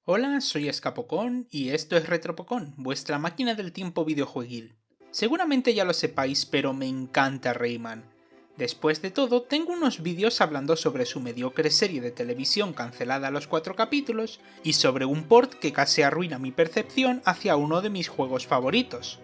Hola, soy Escapocón y esto es Retropocón, vuestra máquina del tiempo videojueguil. Seguramente ya lo sepáis, pero me encanta Rayman. Después de todo, tengo unos vídeos hablando sobre su mediocre serie de televisión cancelada a los 4 capítulos y sobre un port que casi arruina mi percepción hacia uno de mis juegos favoritos.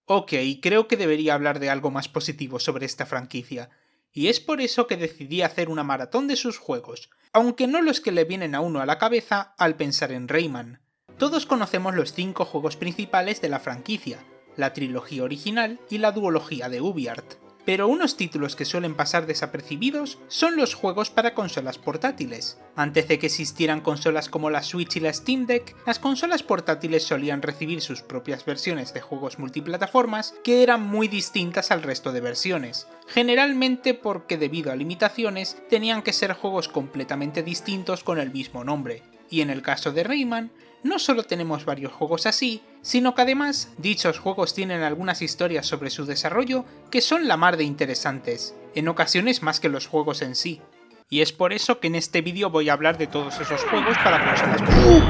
Ok, creo que debería hablar de algo más positivo sobre esta franquicia, y es por eso que decidí hacer una maratón de sus juegos, aunque no los que le vienen a uno a la cabeza al pensar en Rayman. Todos conocemos los 5 juegos principales de la franquicia, la trilogía original y la duología de UbiArt, pero unos títulos que suelen pasar desapercibidos son los juegos para consolas portátiles. Antes de que existieran consolas como la Switch y la Steam Deck, las consolas portátiles solían recibir sus propias versiones de juegos multiplataformas que eran muy distintas al resto de versiones, generalmente porque debido a limitaciones tenían que ser juegos completamente distintos con el mismo nombre. Y en el caso de Rayman, no solo tenemos varios juegos así, sino que además dichos juegos tienen algunas historias sobre su desarrollo que son la mar de interesantes, en ocasiones más que los juegos en sí. Y es por eso que en este vídeo voy a hablar de todos esos juegos para consolas portátiles.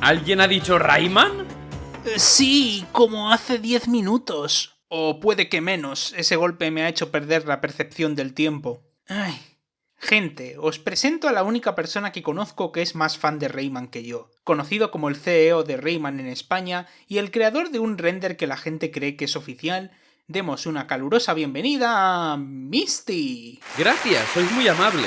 ¿Alguien ha dicho Rayman? Sí, como hace 10 minutos. O puede que menos, ese golpe me ha hecho perder la percepción del tiempo. Ay. Gente, os presento a la única persona que conozco que es más fan de Rayman que yo, conocido como el CEO de Rayman en España y el creador de un render que la gente cree que es oficial. Demos una calurosa bienvenida a Misty. Gracias, sois muy amable.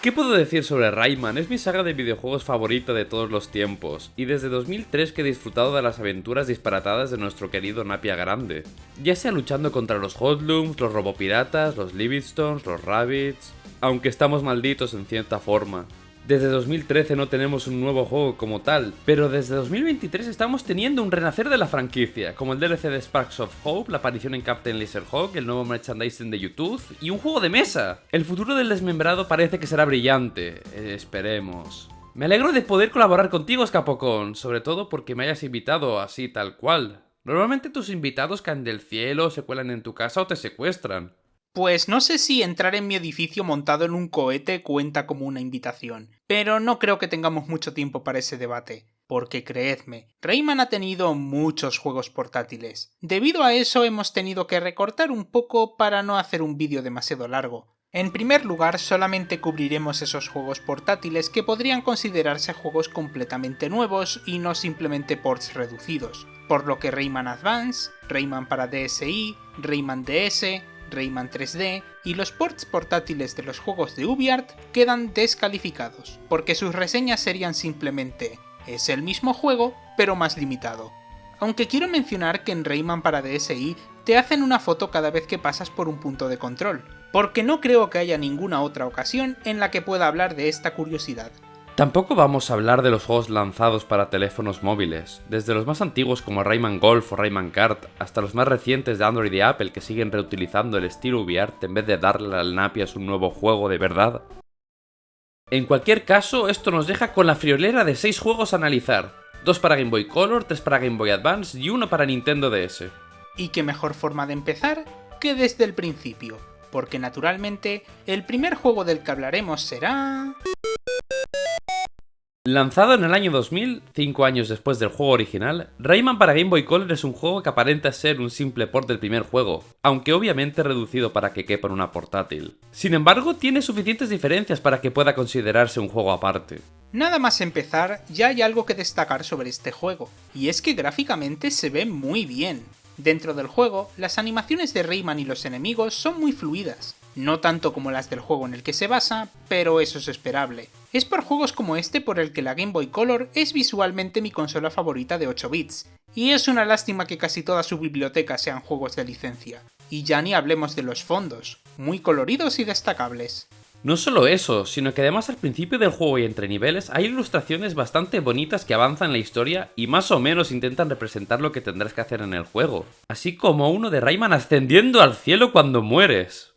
¿Qué puedo decir sobre Rayman? Es mi saga de videojuegos favorita de todos los tiempos, y desde 2003 que he disfrutado de las aventuras disparatadas de nuestro querido Napia Grande. Ya sea luchando contra los Hoodlums, los Robopiratas, los Livingstones, los Rabbids, aunque estamos malditos en cierta forma. Desde 2013 no tenemos un nuevo juego como tal, pero desde 2023 estamos teniendo un renacer de la franquicia, como el DLC de Sparks of Hope, la aparición en Captain Laserhawk, el nuevo merchandising de YouTube y un juego de mesa. El futuro del desmembrado parece que será brillante, esperemos. Me alegro de poder colaborar contigo, Escapocón, sobre todo porque me hayas invitado así tal cual. Normalmente tus invitados caen del cielo, se cuelan en tu casa o te secuestran. Pues no sé si entrar en mi edificio montado en un cohete cuenta como una invitación, pero no creo que tengamos mucho tiempo para ese debate, porque creedme, Rayman ha tenido muchos juegos portátiles. Debido a eso hemos tenido que recortar un poco para no hacer un vídeo demasiado largo. En primer lugar, solamente cubriremos esos juegos portátiles que podrían considerarse juegos completamente nuevos y no simplemente ports reducidos, por lo que Rayman Advance, Rayman para DSi, Rayman DS, Rayman 3D y los ports portátiles de los juegos de UbiArt quedan descalificados, porque sus reseñas serían simplemente es el mismo juego, pero más limitado. Aunque quiero mencionar que en Rayman para DSi te hacen una foto cada vez que pasas por un punto de control, porque no creo que haya ninguna otra ocasión en la que pueda hablar de esta curiosidad. Tampoco vamos a hablar de los juegos lanzados para teléfonos móviles, desde los más antiguos como Rayman Golf o Rayman Kart, hasta los más recientes de Android y Apple que siguen reutilizando el estilo UbiArt en vez de darle al Napias un nuevo juego de verdad. En cualquier caso, esto nos deja con la friolera de 6 juegos a analizar, 2 para Game Boy Color, 3 para Game Boy Advance y 1 para Nintendo DS. Y qué mejor forma de empezar que desde el principio, porque naturalmente el primer juego del que hablaremos será... Lanzado en el año 2000, 5 años después del juego original, Rayman para Game Boy Color es un juego que aparenta ser un simple port del primer juego, aunque obviamente reducido para que quepa en una portátil. Sin embargo, tiene suficientes diferencias para que pueda considerarse un juego aparte. Nada más empezar, ya hay algo que destacar sobre este juego, y es que gráficamente se ve muy bien. Dentro del juego, las animaciones de Rayman y los enemigos son muy fluidas. No tanto como las del juego en el que se basa, pero eso es esperable. Es por juegos como este por el que la Game Boy Color es visualmente mi consola favorita de 8 bits, y es una lástima que casi toda su biblioteca sean juegos de licencia. Y ya ni hablemos de los fondos, muy coloridos y destacables. No solo eso, sino que además al principio del juego y entre niveles hay ilustraciones bastante bonitas que avanzan la historia y más o menos intentan representar lo que tendrás que hacer en el juego, así como uno de Rayman ascendiendo al cielo cuando mueres.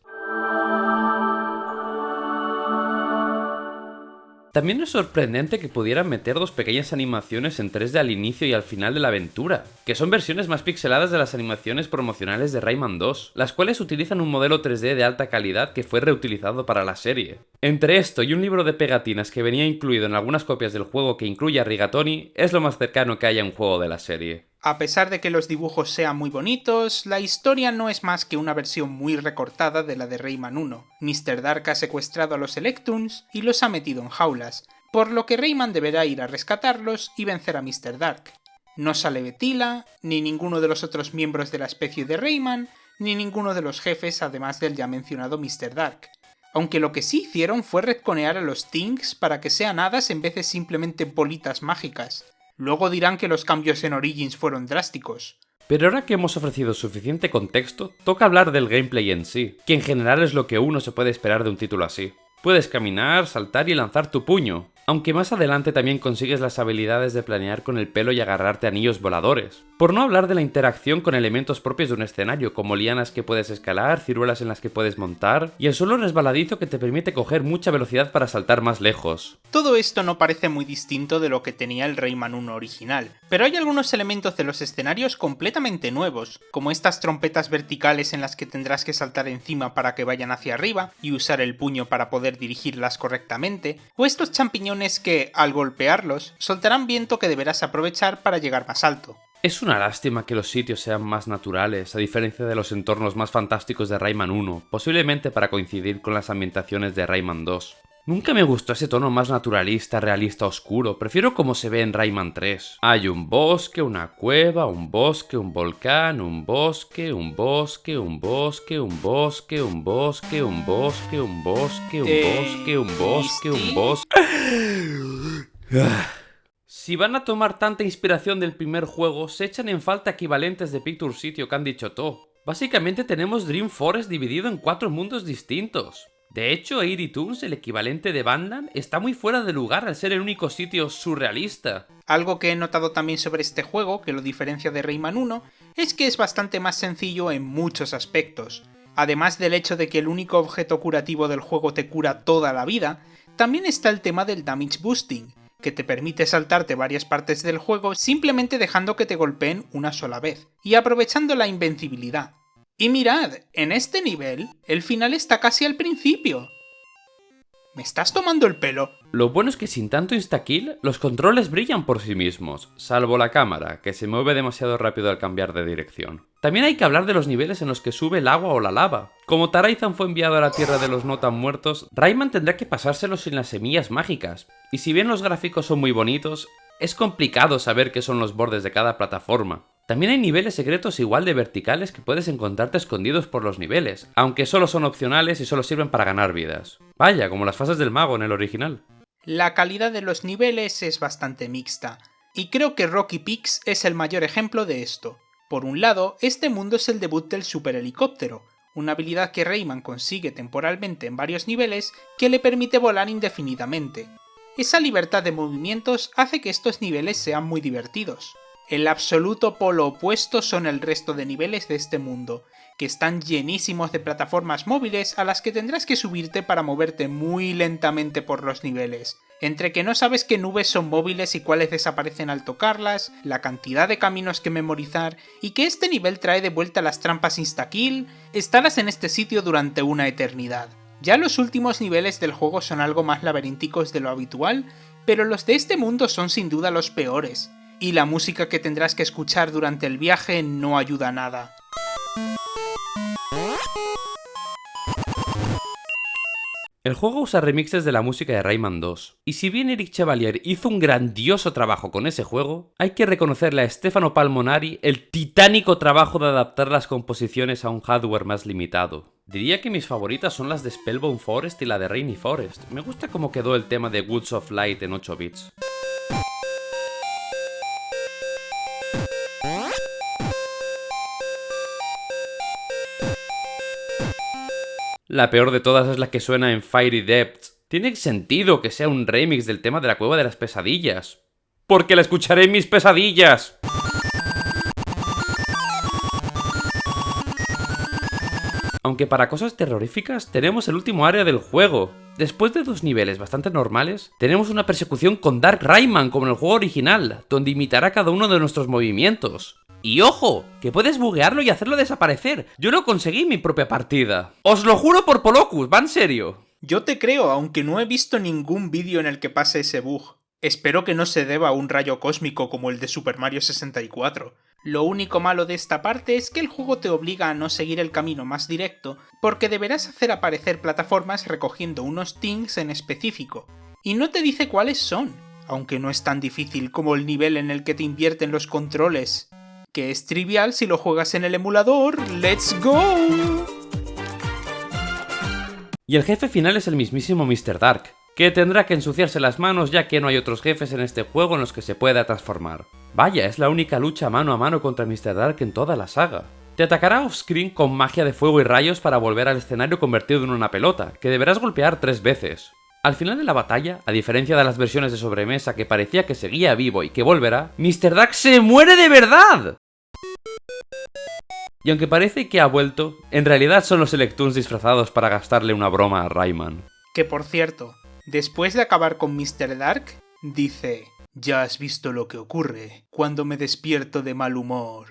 También es sorprendente que pudieran meter dos pequeñas animaciones en 3D al inicio y al final de la aventura, que son versiones más pixeladas de las animaciones promocionales de Rayman 2, las cuales utilizan un modelo 3D de alta calidad que fue reutilizado para la serie. Entre esto y un libro de pegatinas que venía incluido en algunas copias del juego que incluye a Rigatoni, es lo más cercano que hay a un juego de la serie. A pesar de que los dibujos sean muy bonitos, la historia no es más que una versión muy recortada de la de Rayman 1. Mr. Dark ha secuestrado a los Electoons y los ha metido en jaulas, por lo que Rayman deberá ir a rescatarlos y vencer a Mr. Dark. No sale Betila, ni ninguno de los otros miembros de la especie de Rayman, ni ninguno de los jefes además del ya mencionado Mr. Dark. Aunque lo que sí hicieron fue retconear a los Things para que sean hadas en vez de simplemente bolitas mágicas. Luego dirán que los cambios en Origins fueron drásticos. Pero ahora que hemos ofrecido suficiente contexto, toca hablar del gameplay en sí, que en general es lo que uno se puede esperar de un título así. Puedes caminar, saltar y lanzar tu puño, aunque más adelante también consigues las habilidades de planear con el pelo y agarrarte anillos voladores. Por no hablar de la interacción con elementos propios de un escenario, como lianas que puedes escalar, ciruelas en las que puedes montar, y el suelo resbaladizo que te permite coger mucha velocidad para saltar más lejos. Todo esto no parece muy distinto de lo que tenía el Rayman 1 original, pero hay algunos elementos de los escenarios completamente nuevos, como estas trompetas verticales en las que tendrás que saltar encima para que vayan hacia arriba y usar el puño para poder dirigirlas correctamente, o estos champiñones que, al golpearlos, soltarán viento que deberás aprovechar para llegar más alto. Es una lástima que los sitios sean más naturales, a diferencia de los entornos más fantásticos de Rayman 1, posiblemente para coincidir con las ambientaciones de Rayman 2. Nunca me gustó ese tono más naturalista, realista, oscuro, prefiero como se ve en Rayman 3. Hay un bosque, una cueva, un bosque, un volcán, un bosque, un bosque, un bosque, un bosque, un bosque, un bosque, un bosque, un bosque, un bosque, un bosque. Si van a tomar tanta inspiración del primer juego, se echan en falta equivalentes de Picture City o Candy Chotó. Básicamente tenemos Dream Forest dividido en 4 mundos distintos. De hecho, Airy Toons, el equivalente de Bandland, está muy fuera de lugar al ser el único sitio surrealista. Algo que he notado también sobre este juego, que lo diferencia de Rayman 1, es que es bastante más sencillo en muchos aspectos. Además del hecho de que el único objeto curativo del juego te cura toda la vida, también está el tema del damage boosting, que te permite saltarte varias partes del juego simplemente dejando que te golpeen una sola vez, y aprovechando la invencibilidad. Y mirad, en este nivel, el final está casi al principio. ¿Me estás tomando el pelo? Lo bueno es que sin tanto instakill, los controles brillan por sí mismos, salvo la cámara, que se mueve demasiado rápido al cambiar de dirección. También hay que hablar de los niveles en los que sube el agua o la lava. Como Tarazan fue enviado a la tierra de los no tan muertos, Rayman tendrá que pasárselo sin las semillas mágicas. Y si bien los gráficos son muy bonitos, es complicado saber qué son los bordes de cada plataforma. También hay niveles secretos igual de verticales que puedes encontrarte escondidos por los niveles, aunque solo son opcionales y solo sirven para ganar vidas. Vaya, como las fases del mago en el original. La calidad de los niveles es bastante mixta, y creo que Rocky Peaks es el mayor ejemplo de esto. Por un lado, este mundo es el debut del superhelicóptero, una habilidad que Rayman consigue temporalmente en varios niveles que le permite volar indefinidamente. Esa libertad de movimientos hace que estos niveles sean muy divertidos. El absoluto polo opuesto son el resto de niveles de este mundo, que están llenísimos de plataformas móviles a las que tendrás que subirte para moverte muy lentamente por los niveles. Entre que no sabes qué nubes son móviles y cuáles desaparecen al tocarlas, la cantidad de caminos que memorizar y que este nivel trae de vuelta las trampas insta-kill, estarás en este sitio durante una eternidad. Ya los últimos niveles del juego son algo más laberínticos de lo habitual, pero los de este mundo son sin duda los peores. Y la música que tendrás que escuchar durante el viaje no ayuda a nada. El juego usa remixes de la música de Rayman 2, y si bien Eric Chevalier hizo un grandioso trabajo con ese juego, hay que reconocerle a Stefano Palmonari el titánico trabajo de adaptar las composiciones a un hardware más limitado. Diría que mis favoritas son las de Spellbound Forest y la de Rainy Forest. Me gusta cómo quedó el tema de Woods of Light en 8 bits. La peor de todas es la que suena en Fiery Depths. Tiene sentido que sea un remix del tema de la Cueva de las Pesadillas. ¡Porque la escucharé en mis pesadillas! Aunque para cosas terroríficas tenemos el último área del juego. Después de 2 niveles bastante normales, tenemos una persecución con Dark Rayman como en el juego original, donde imitará cada uno de nuestros movimientos. Y ojo, que puedes buguearlo y hacerlo desaparecer. Yo lo conseguí en mi propia partida. ¡Os lo juro por Polocus! ¡Va en serio! Yo te creo, aunque no he visto ningún vídeo en el que pase ese bug. Espero que no se deba a un rayo cósmico como el de Super Mario 64. Lo único malo de esta parte es que el juego te obliga a no seguir el camino más directo, porque deberás hacer aparecer plataformas recogiendo unos things en específico, y no te dice cuáles son, aunque no es tan difícil como el nivel en el que te invierten los controles, que es trivial si lo juegas en el emulador. ¡Let's go! Y el jefe final es el mismísimo Mr. Dark, que tendrá que ensuciarse las manos ya que no hay otros jefes en este juego en los que se pueda transformar. Vaya, es la única lucha mano a mano contra Mr. Dark en toda la saga. Te atacará off-screen con magia de fuego y rayos para volver al escenario convertido en una pelota, que deberás golpear 3 veces. Al final de la batalla, a diferencia de las versiones de sobremesa que parecía que seguía vivo y que volverá, Mr. Dark se muere de verdad. Y aunque parece que ha vuelto, en realidad son los Electoons disfrazados para gastarle una broma a Rayman. Que por cierto, después de acabar con Mr. Dark, dice: «Ya has visto lo que ocurre cuando me despierto de mal humor».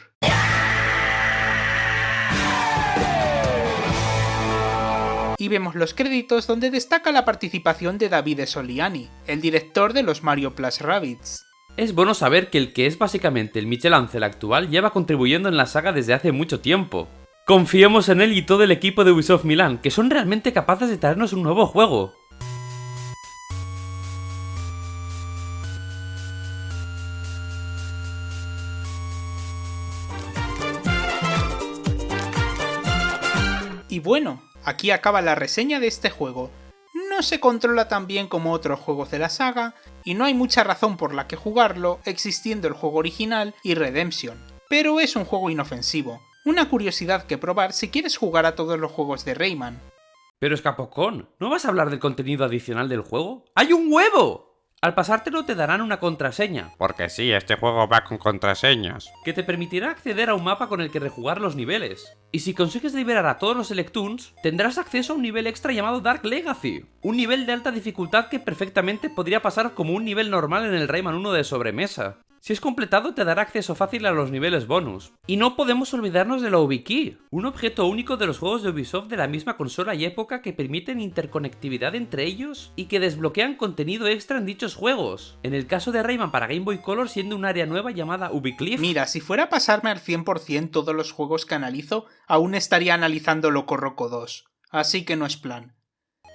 Y vemos los créditos donde destaca la participación de Davide Soliani, el director de los Mario Plus Rabbids. Es bueno saber que el que es básicamente el Michelangelo actual lleva contribuyendo en la saga desde hace mucho tiempo. Confiemos en él y todo el equipo de Ubisoft Milán, que son realmente capaces de traernos un nuevo juego. Y bueno, aquí acaba la reseña de este juego. No se controla tan bien como otros juegos de la saga, y no hay mucha razón por la que jugarlo, existiendo el juego original y Redemption, pero es un juego inofensivo, una curiosidad que probar si quieres jugar a todos los juegos de Rayman. Pero Escapocón, ¿no vas a hablar del contenido adicional del juego? ¡Hay un huevo! Al pasártelo te darán una contraseña, porque sí, este juego va con contraseñas, que te permitirá acceder a un mapa con el que rejugar los niveles. Y si consigues liberar a todos los Electoons, tendrás acceso a un nivel extra llamado Dark Legacy, un nivel de alta dificultad que perfectamente podría pasar como un nivel normal en el Rayman 1 de sobremesa. Si es completado te dará acceso fácil a los niveles bonus. Y no podemos olvidarnos de la UbiKey, un objeto único de los juegos de Ubisoft de la misma consola y época que permiten interconectividad entre ellos y que desbloquean contenido extra en dichos juegos. En el caso de Rayman para Game Boy Color siendo un área nueva llamada UbiCliff. Mira, si fuera a pasarme al 100% todos los juegos que analizo, aún estaría analizando Loco Roco 2. Así que no es plan.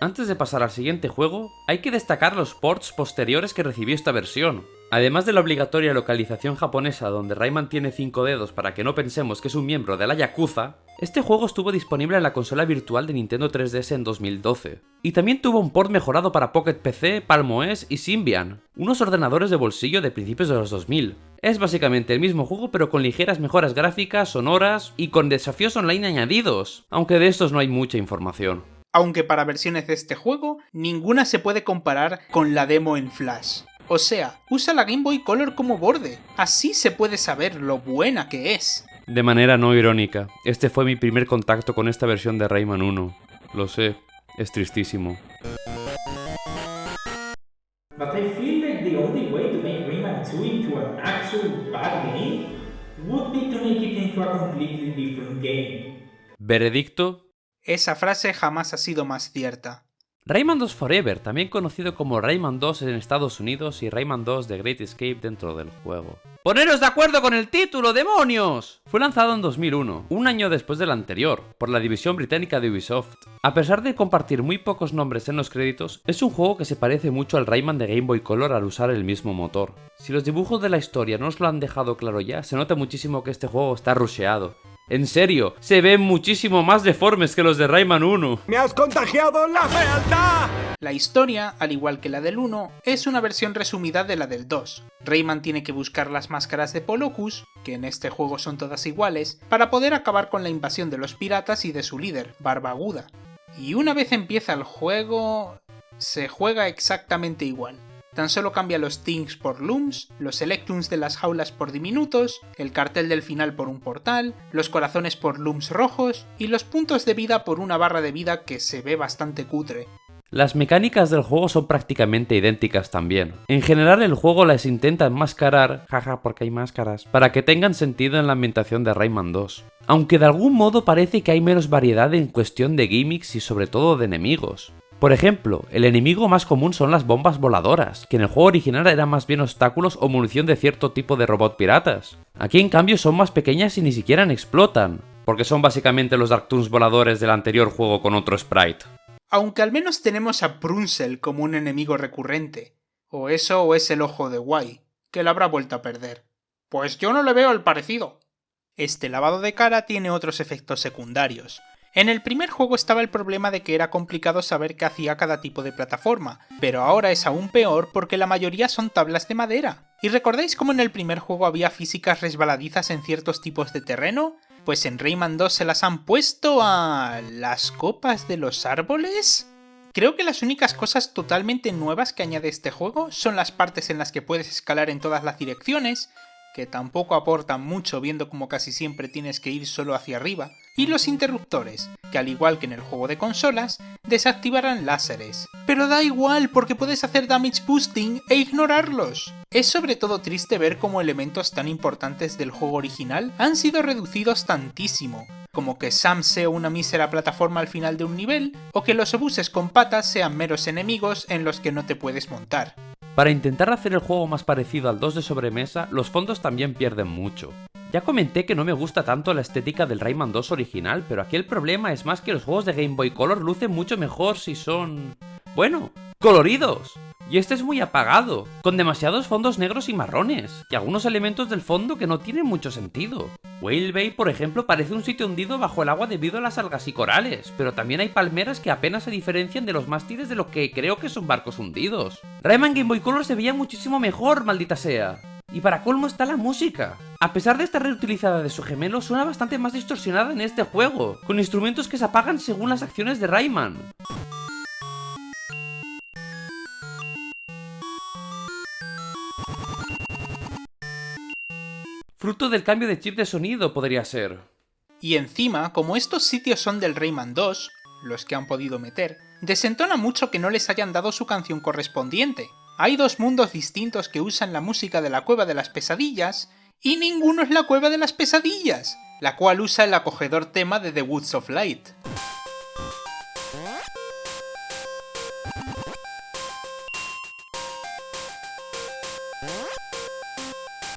Antes de pasar al siguiente juego, hay que destacar los ports posteriores que recibió esta versión. Además de la obligatoria localización japonesa donde Rayman tiene 5 dedos para que no pensemos que es un miembro de la Yakuza, este juego estuvo disponible en la consola virtual de Nintendo 3DS en 2012. Y también tuvo un port mejorado para Pocket PC, Palm OS y Symbian, unos ordenadores de bolsillo de principios de los 2000. Es básicamente el mismo juego pero con ligeras mejoras gráficas, sonoras y con desafíos online añadidos, aunque de estos no hay mucha información. Aunque para versiones de este juego, ninguna se puede comparar con la demo en Flash. O sea, usa la Game Boy Color como borde, así se puede saber lo buena que es. De manera no irónica, este fue mi primer contacto con esta versión de Rayman 1. Lo sé, es tristísimo. But I feel like the only way to make Rayman 2 into an actual bad game would be to make it into a completely different game. Veredicto: esa frase jamás ha sido más cierta. Rayman 2 Forever, también conocido como Rayman 2 en Estados Unidos y Rayman 2 The Great Escape dentro del juego. ¡Poneros de acuerdo con el título, demonios! Fue lanzado en 2001, un año después del anterior, por la división británica de Ubisoft. A pesar de compartir muy pocos nombres en los créditos, es un juego que se parece mucho al Rayman de Game Boy Color al usar el mismo motor. Si los dibujos de la historia no os lo han dejado claro ya, se nota muchísimo que este juego está rusheado. En serio, se ven muchísimo más deformes que los de Rayman 1. ¡Me has contagiado la fealdad! La historia, al igual que la del 1, es una versión resumida de la del 2. Rayman tiene que buscar las máscaras de Polocus, que en este juego son todas iguales, para poder acabar con la invasión de los piratas y de su líder, Barba Aguda. Y una vez empieza el juego, se juega exactamente igual. Tan solo cambia los things por looms, los electrons de las jaulas por diminutos, el cartel del final por un portal, los corazones por looms rojos y los puntos de vida por una barra de vida que se ve bastante cutre. Las mecánicas del juego son prácticamente idénticas también. En general el juego las intenta enmascarar, jaja porque hay máscaras, para que tengan sentido en la ambientación de Rayman 2. Aunque de algún modo parece que hay menos variedad en cuestión de gimmicks y sobre todo de enemigos. Por ejemplo, el enemigo más común son las bombas voladoras, que en el juego original eran más bien obstáculos o munición de cierto tipo de robot piratas. Aquí en cambio son más pequeñas y ni siquiera explotan, porque son básicamente los Darktoons voladores del anterior juego con otro sprite. Aunque al menos tenemos a Prunsel como un enemigo recurrente. O eso o es el ojo de Guay, que lo habrá vuelto a perder. Pues yo no le veo el parecido. Este lavado de cara tiene otros efectos secundarios. En el primer juego estaba el problema de que era complicado saber qué hacía cada tipo de plataforma, pero ahora es aún peor porque la mayoría son tablas de madera. ¿Y recordáis cómo en el primer juego había físicas resbaladizas en ciertos tipos de terreno? Pues en Rayman 2 se las han puesto a... ¿las copas de los árboles? Creo que las únicas cosas totalmente nuevas que añade este juego son las partes en las que puedes escalar en todas las direcciones, que tampoco aportan mucho viendo como casi siempre tienes que ir solo hacia arriba, y los interruptores, que al igual que en el juego de consolas, desactivarán láseres. Pero da igual porque puedes hacer damage boosting e ignorarlos. Es sobre todo triste ver cómo elementos tan importantes del juego original han sido reducidos tantísimo, como que Sam sea una mísera plataforma al final de un nivel, o que los obuses con patas sean meros enemigos en los que no te puedes montar. Para intentar hacer el juego más parecido al 2 de sobremesa, los fondos también pierden mucho. Ya comenté que no me gusta tanto la estética del Rayman 2 original, pero aquí el problema es más que los juegos de Game Boy Color lucen mucho mejor si son... bueno, coloridos. Y este es muy apagado, con demasiados fondos negros y marrones, y algunos elementos del fondo que no tienen mucho sentido. Whale Bay, por ejemplo, parece un sitio hundido bajo el agua debido a las algas y corales, pero también hay palmeras que apenas se diferencian de los mástiles de lo que creo que son barcos hundidos. Rayman Game Boy Color se veía muchísimo mejor, maldita sea. Y para colmo está la música. A pesar de estar reutilizada de su gemelo, suena bastante más distorsionada en este juego, con instrumentos que se apagan según las acciones de Rayman. Fruto del cambio de chip de sonido podría ser. Y encima, como estos sitios son del Rayman 2, los que han podido meter, desentona mucho que no les hayan dado su canción correspondiente. Hay dos mundos distintos que usan la música de la Cueva de las Pesadillas, y ninguno es la Cueva de las Pesadillas, la cual usa el acogedor tema de The Woods of Light.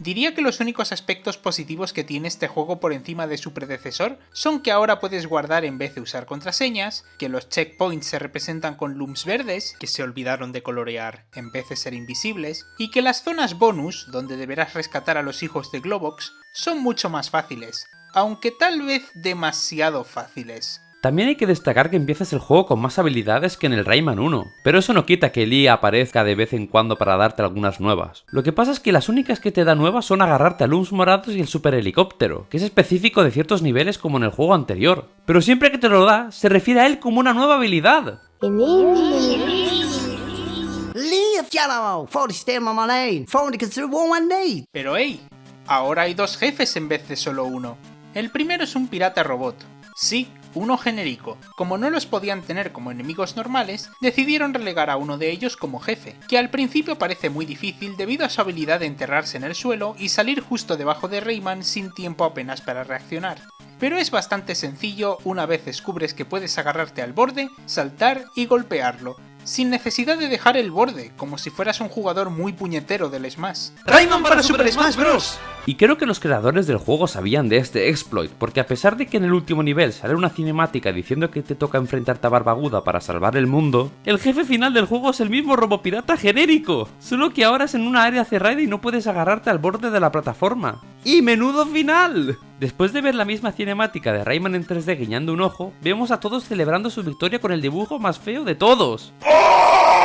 Diría que los únicos aspectos positivos que tiene este juego por encima de su predecesor son que ahora puedes guardar en vez de usar contraseñas, que los checkpoints se representan con looms verdes, que se olvidaron de colorear en vez de ser invisibles, y que las zonas bonus, donde deberás rescatar a los hijos de Globox, son mucho más fáciles, aunque tal vez demasiado fáciles. También hay que destacar que empiezas el juego con más habilidades que en el Rayman 1, pero eso no quita que Lee aparezca de vez en cuando para darte algunas nuevas. Lo que pasa es que las únicas que te da nuevas son agarrarte a looms morados y el super helicóptero, que es específico de ciertos niveles como en el juego anterior. Pero siempre que te lo da, se refiere a él como una nueva habilidad. Pero hey, ahora hay dos jefes en vez de solo uno. El primero es un pirata robot. Sí, uno genérico. Como no los podían tener como enemigos normales, decidieron relegar a uno de ellos como jefe, que al principio parece muy difícil debido a su habilidad de enterrarse en el suelo y salir justo debajo de Rayman sin tiempo apenas para reaccionar. Pero es bastante sencillo una vez descubres que puedes agarrarte al borde, saltar y golpearlo, sin necesidad de dejar el borde, como si fueras un jugador muy puñetero del Smash. ¡Rayman para Super Smash Bros! Y creo que los creadores del juego sabían de este exploit, porque a pesar de que en el último nivel sale una cinemática diciendo que te toca enfrentarte a Barbaguda para salvar el mundo, el jefe final del juego es el mismo robopirata genérico, solo que ahora es en una área cerrada y no puedes agarrarte al borde de la plataforma. ¡Y menudo final! Después de ver la misma cinemática de Rayman en 3D guiñando un ojo, vemos a todos celebrando su victoria con el dibujo más feo de todos.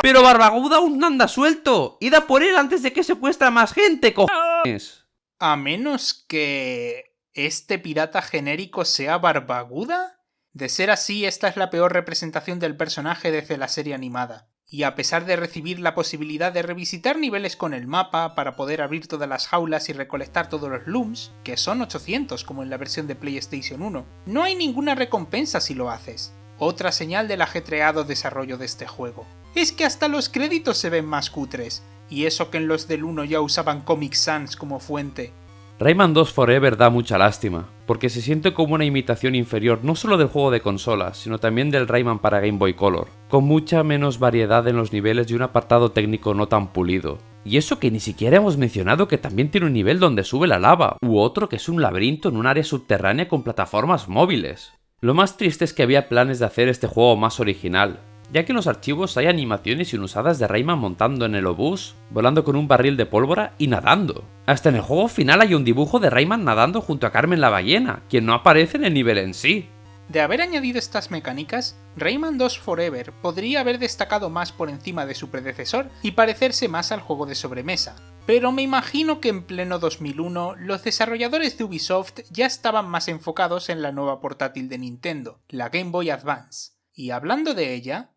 ¡Pero Barbaguda aún anda suelto! ¡Id a por él antes de que secuestre a más gente, cojones! A menos que... ¿este pirata genérico sea Barbaguda? De ser así, esta es la peor representación del personaje desde la serie animada. y a pesar de recibir la posibilidad de revisitar niveles con el mapa para poder abrir todas las jaulas y recolectar todos los looms, que son 800 como en la versión de PlayStation 1, no hay ninguna recompensa si lo haces. Otra señal del ajetreado desarrollo de este juego. Es que hasta los créditos se ven más cutres, y eso que en los del 1 ya usaban Comic Sans como fuente. Rayman 2 Forever da mucha lástima, porque se siente como una imitación inferior no solo del juego de consolas, sino también del Rayman para Game Boy Color, con mucha menos variedad en los niveles y un apartado técnico no tan pulido. Y eso que ni siquiera hemos mencionado que también tiene un nivel donde sube la lava, u otro que es un laberinto en un área subterránea con plataformas móviles. Lo más triste es que había planes de hacer este juego más original, ya que en los archivos hay animaciones inusadas de Rayman montando en el obús, volando con un barril de pólvora y nadando. Hasta en el juego final hay un dibujo de Rayman nadando junto a Carmen la ballena, quien no aparece en el nivel en sí. De haber añadido estas mecánicas, Rayman 2 Forever podría haber destacado más por encima de su predecesor y parecerse más al juego de sobremesa. Pero me imagino que en pleno 2001 los desarrolladores de Ubisoft ya estaban más enfocados en la nueva portátil de Nintendo, la Game Boy Advance. Y hablando de ella...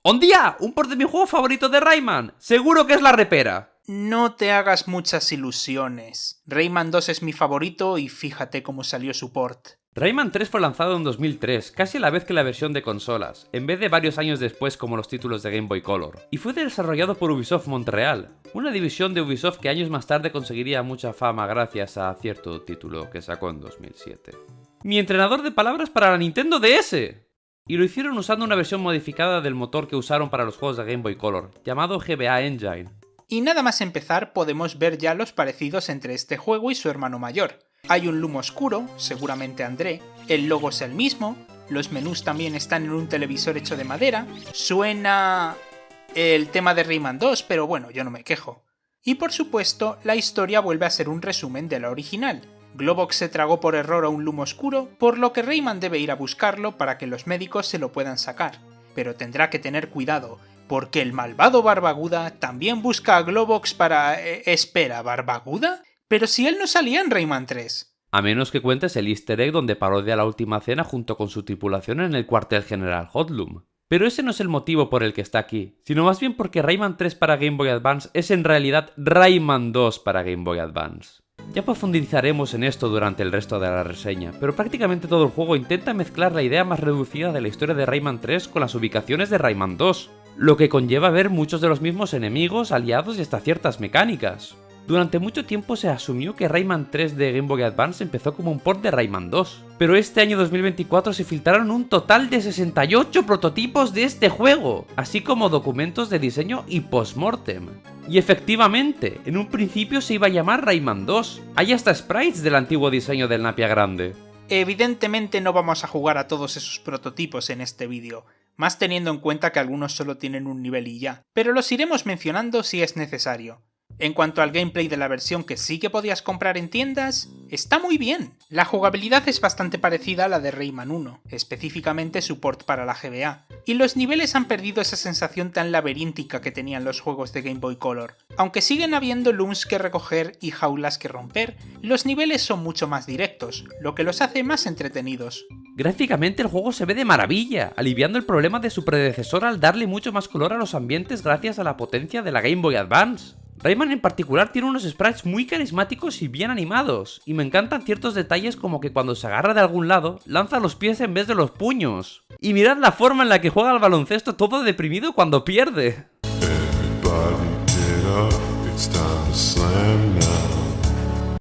¡Un día! ¡Un port de mi juego favorito de Rayman! ¡Seguro que es la repera! No te hagas muchas ilusiones. Rayman 2 es mi favorito y fíjate cómo salió su port. Rayman 3 fue lanzado en 2003, casi a la vez que la versión de consolas, en vez de varios años después como los títulos de Game Boy Color, y fue desarrollado por Ubisoft Montreal, una división de Ubisoft que años más tarde conseguiría mucha fama gracias a cierto título que sacó en 2007. ¡Mi entrenador de palabras para la Nintendo DS! Y lo hicieron usando una versión modificada del motor que usaron para los juegos de Game Boy Color, llamado GBA Engine. Y nada más empezar podemos ver ya los parecidos entre este juego y su hermano mayor. Hay un loom oscuro, seguramente André, el logo es el mismo, los menús también están en un televisor hecho de madera, suena el tema de Rayman 2, pero bueno, yo no me quejo. Y por supuesto, la historia vuelve a ser un resumen de la original. Globox se tragó por error a un loom oscuro, por lo que Rayman debe ir a buscarlo para que los médicos se lo puedan sacar. Pero tendrá que tener cuidado, porque el malvado Barbaguda también busca a Globox para... espera, ¿Barbaguda? Pero si él no salía en Rayman 3. A menos que cuentes el easter egg donde parodia la última cena junto con su tripulación en el cuartel general Hotloom. Pero ese no es el motivo por el que está aquí, sino más bien porque Rayman 3 para Game Boy Advance es en realidad Rayman 2 para Game Boy Advance. Ya profundizaremos en esto durante el resto de la reseña, pero prácticamente todo el juego intenta mezclar la idea más reducida de la historia de Rayman 3 con las ubicaciones de Rayman 2, lo que conlleva ver muchos de los mismos enemigos, aliados y hasta ciertas mecánicas. Durante mucho tiempo se asumió que Rayman 3 de Game Boy Advance empezó como un port de Rayman 2, pero este año 2024 se filtraron un total de 68 prototipos de este juego, así como documentos de diseño y postmortem. Y efectivamente, en un principio se iba a llamar Rayman 2, hay hasta sprites del antiguo diseño del Napia Grande. Evidentemente no vamos a jugar a todos esos prototipos en este vídeo, más teniendo en cuenta que algunos solo tienen un nivel y ya, pero los iremos mencionando si es necesario. En cuanto al gameplay de la versión que sí que podías comprar en tiendas, está muy bien. La jugabilidad es bastante parecida a la de Rayman 1, específicamente su port para la GBA, y los niveles han perdido esa sensación tan laberíntica que tenían los juegos de Game Boy Color. Aunque siguen habiendo looms que recoger y jaulas que romper, los niveles son mucho más directos, lo que los hace más entretenidos. Gráficamente el juego se ve de maravilla, aliviando el problema de su predecesor al darle mucho más color a los ambientes gracias a la potencia de la Game Boy Advance. Rayman en particular tiene unos sprites muy carismáticos y bien animados, y me encantan ciertos detalles como que cuando se agarra de algún lado, lanza los pies en vez de los puños. Y mirad la forma en la que juega al baloncesto todo deprimido cuando pierde.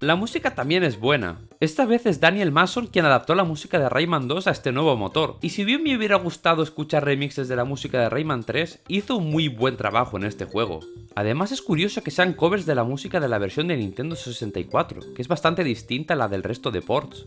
La música también es buena. Esta vez es Daniel Mason quien adaptó la música de Rayman 2 a este nuevo motor, y si bien me hubiera gustado escuchar remixes de la música de Rayman 3, hizo un muy buen trabajo en este juego. Además es curioso que sean covers de la música de la versión de Nintendo 64, que es bastante distinta a la del resto de ports.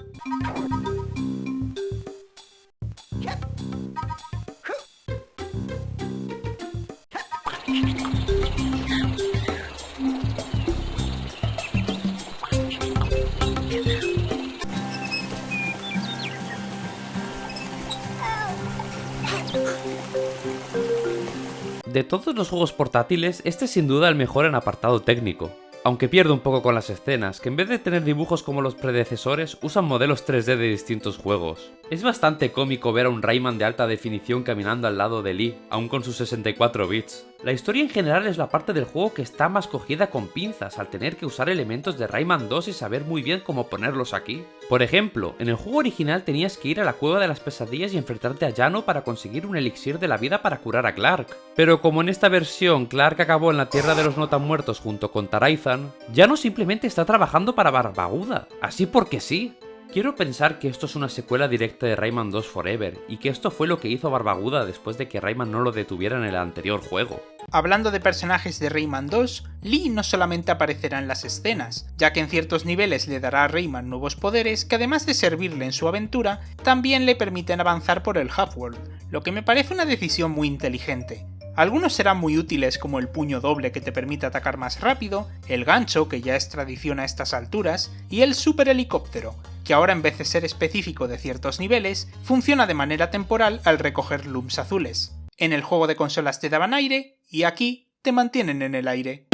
De todos los juegos portátiles, este es sin duda el mejor en apartado técnico. aunque pierde un poco con las escenas, que en vez de tener dibujos como los predecesores, usan modelos 3D de distintos juegos. Es bastante cómico ver a un Rayman de alta definición caminando al lado de Lee, aún con sus 64 bits. La historia en general es la parte del juego que está más cogida con pinzas, al tener que usar elementos de Rayman 2 y saber muy bien cómo ponerlos aquí. Por ejemplo, en el juego original tenías que ir a la Cueva de las Pesadillas y enfrentarte a Yano para conseguir un elixir de la vida para curar a Clark. Pero como en esta versión Clark acabó en la Tierra de los No Tan Muertos junto con Tarazan, Yano simplemente está trabajando para Barbaguda, así porque sí. Quiero pensar que esto es una secuela directa de Rayman 2 Forever, y que esto fue lo que hizo Barbaguda después de que Rayman no lo detuviera en el anterior juego. Hablando de personajes de Rayman 2, Lee no solamente aparecerá en las escenas, ya que en ciertos niveles le dará a Rayman nuevos poderes que además de servirle en su aventura, también le permiten avanzar por el Half-World, lo que me parece una decisión muy inteligente. Algunos serán muy útiles como el puño doble que te permite atacar más rápido, el gancho que ya es tradición a estas alturas, y el super helicóptero, que ahora en vez de ser específico de ciertos niveles, funciona de manera temporal al recoger looms azules. En el juego de consolas te daban aire, y aquí te mantienen en el aire.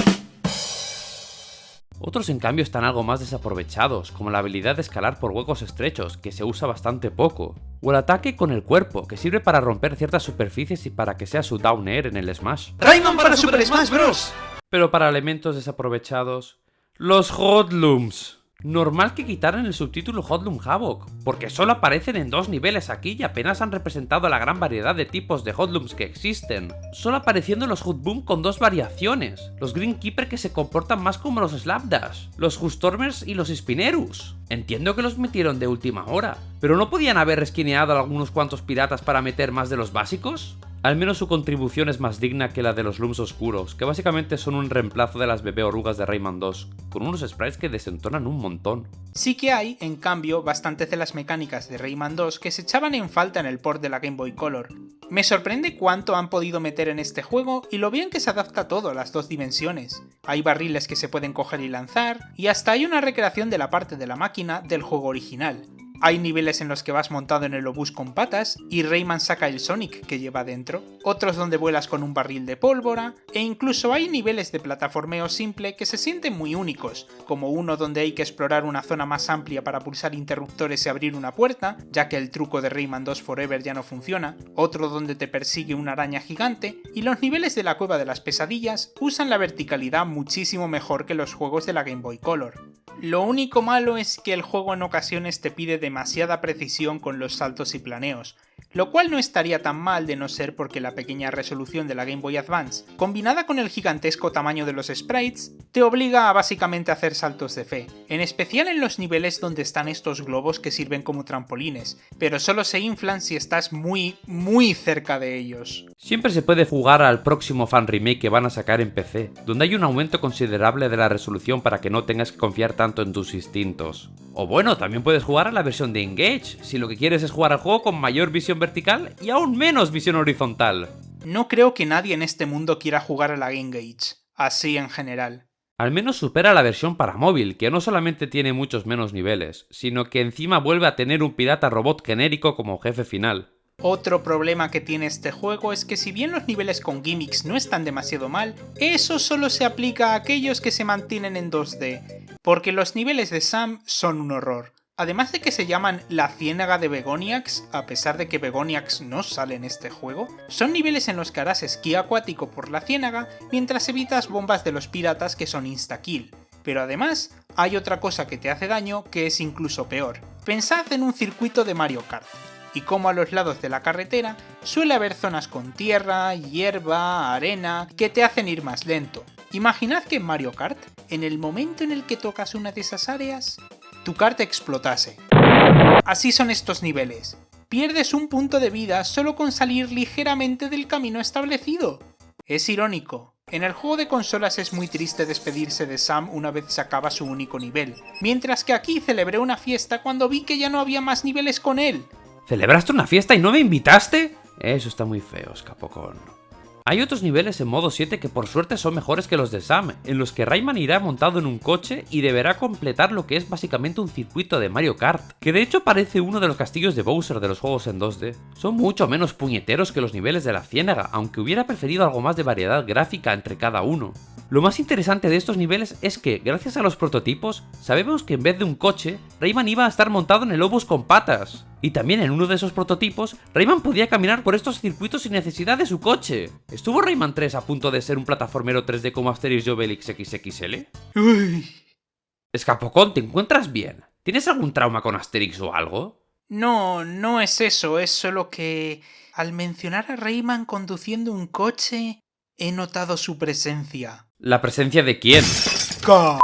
Otros en cambio están algo más desaprovechados, como la habilidad de escalar por huecos estrechos, que se usa bastante poco, o el ataque con el cuerpo, que sirve para romper ciertas superficies y para que sea su down air en el Smash. ¡Rayman para Super Smash Bros! Pero para elementos desaprovechados, los Hotlooms. Normal que quitaran el subtítulo Hotloom Havoc, porque solo aparecen en 2 niveles aquí y apenas han representado la gran variedad de tipos de Hotlooms que existen, solo apareciendo los Hootboom con 2 variaciones, los Greenkeeper que se comportan más como los Slapdash, los Hustormers y los Spinerus. Entiendo que los metieron de última hora, pero ¿no podían haber resquineado a algunos cuantos piratas para meter más de los básicos? Al menos su contribución es más digna que la de los Looms oscuros, que básicamente son un reemplazo de las bebé orugas de Rayman 2, con unos sprites que desentonan un montón. Sí que hay, en cambio, bastantes de las mecánicas de Rayman 2 que se echaban en falta en el port de la Game Boy Color. Me sorprende cuánto han podido meter en este juego y lo bien que se adapta todo a las 2 dimensiones. Hay barriles que se pueden coger y lanzar, y hasta hay una recreación de la parte de la máquina del juego original. Hay niveles en los que vas montado en el obús con patas y Rayman saca el Sonic que lleva dentro, otros donde vuelas con un barril de pólvora, e incluso hay niveles de plataformeo simple que se sienten muy únicos, como uno donde hay que explorar una zona más amplia para pulsar interruptores y abrir una puerta, ya que el truco de Rayman 2 Forever ya no funciona, otro donde te persigue una araña gigante, y los niveles de la Cueva de las Pesadillas usan la verticalidad muchísimo mejor que los juegos de la Game Boy Color. Lo único malo es que el juego en ocasiones te pide demasiada precisión con los saltos y planeos, lo cual no estaría tan mal de no ser porque la pequeña resolución de la Game Boy Advance, combinada con el gigantesco tamaño de los sprites, te obliga a básicamente hacer saltos de fe, en especial en los niveles donde están estos globos que sirven como trampolines, pero solo se inflan si estás muy cerca de ellos. Siempre se puede jugar al próximo fan remake que van a sacar en PC, donde hay un aumento considerable de la resolución para que no tengas que confiar tanto en tus instintos. O bueno, también puedes jugar a la versión de Engage, si lo que quieres es jugar al juego con mayor visión vertical y aún menos visión horizontal. No creo que nadie en este mundo quiera jugar a la Engage, así en general. Al menos supera la versión para móvil, que no solamente tiene muchos menos niveles, sino que encima vuelve a tener un pirata robot genérico como jefe final. Otro problema que tiene este juego es que si bien los niveles con gimmicks no están demasiado mal, eso solo se aplica a aquellos que se mantienen en 2D, porque los niveles de Sam son un horror. Además de que se llaman la Ciénaga de Begoniax, a pesar de que Begoniax no sale en este juego, son niveles en los que harás esquí acuático por la ciénaga mientras evitas bombas de los piratas que son insta-kill. Pero además, hay otra cosa que te hace daño que es incluso peor. Pensad en un circuito de Mario Kart, y como a los lados de la carretera suele haber zonas con tierra, hierba, arena, que te hacen ir más lento. Imaginad que en Mario Kart, en el momento en el que tocas una de esas áreas, tu kart explotase. Así son estos niveles. Pierdes un punto de vida solo con salir ligeramente del camino establecido. Es irónico. En el juego de consolas es muy triste despedirse de Sam una vez se acaba su único nivel, mientras que aquí celebré una fiesta cuando vi que ya no había más niveles con él. ¿Celebraste una fiesta y no me invitaste? Eso está muy feo, Escapocón. Hay otros niveles en modo 7 que por suerte son mejores que los de Sam, en los que Rayman irá montado en un coche y deberá completar lo que es básicamente un circuito de Mario Kart, que de hecho parece uno de los castillos de Bowser de los juegos en 2D. Son mucho menos puñeteros que los niveles de la Ciénaga, aunque hubiera preferido algo más de variedad gráfica entre cada uno. Lo más interesante de estos niveles es que, gracias a los prototipos, sabemos que en vez de un coche, Rayman iba a estar montado en el obús con patas. Y también en uno de esos prototipos, Rayman podía caminar por estos circuitos sin necesidad de su coche. ¿Estuvo Rayman 3 a punto de ser un plataformero 3D como Asterix y Obelix XXL? Uy. Escapocón, ¿te encuentras bien? ¿Tienes algún trauma con Asterix o algo? No es eso, es solo que al mencionar a Rayman conduciendo un coche, he notado su presencia. ¿La presencia de quién? ¡Ca!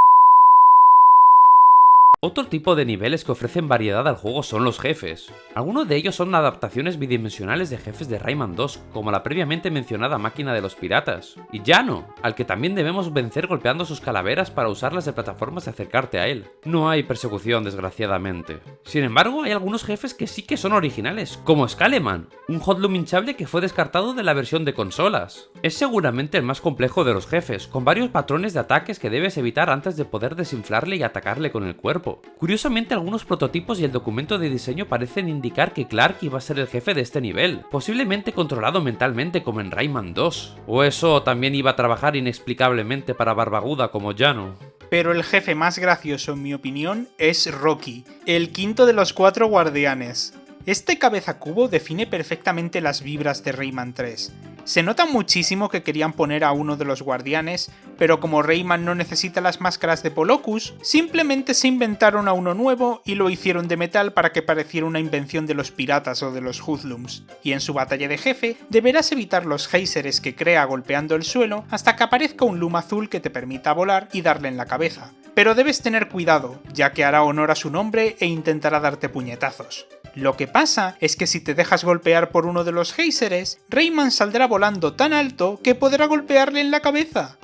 Otro tipo de niveles que ofrecen variedad al juego son los jefes. Algunos de ellos son adaptaciones bidimensionales de jefes de Rayman 2, como la previamente mencionada máquina de los piratas, y Llano, al que también debemos vencer golpeando sus calaveras para usarlas de plataformas y acercarte a él. No hay persecución, desgraciadamente. Sin embargo, hay algunos jefes que sí que son originales, como Scaleman, un Hotlum hinchable que fue descartado de la versión de consolas. Es seguramente el más complejo de los jefes, con varios patrones de ataques que debes evitar antes de poder desinflarle y atacarle con el cuerpo. Curiosamente, algunos prototipos y el documento de diseño parecen indicar que Clark iba a ser el jefe de este nivel, posiblemente controlado mentalmente como en Rayman 2. O eso también iba a trabajar inexplicablemente para Barbaguda como Llano. Pero el jefe más gracioso, en mi opinión, es Rocky, el quinto de los 4 guardianes. Este cabeza cubo define perfectamente las vibras de Rayman 3. Se nota muchísimo que querían poner a uno de los guardianes, pero como Rayman no necesita las máscaras de Polocus, simplemente se inventaron a uno nuevo y lo hicieron de metal para que pareciera una invención de los piratas o de los hoodlums. Y en su batalla de jefe, deberás evitar los géiseres que crea golpeando el suelo hasta que aparezca un loom azul que te permita volar y darle en la cabeza. Pero debes tener cuidado, ya que hará honor a su nombre e intentará darte puñetazos. Lo que pasa es que si te dejas golpear por uno de los géiseres, Rayman saldrá volando tan alto que podrá golpearle en la cabeza.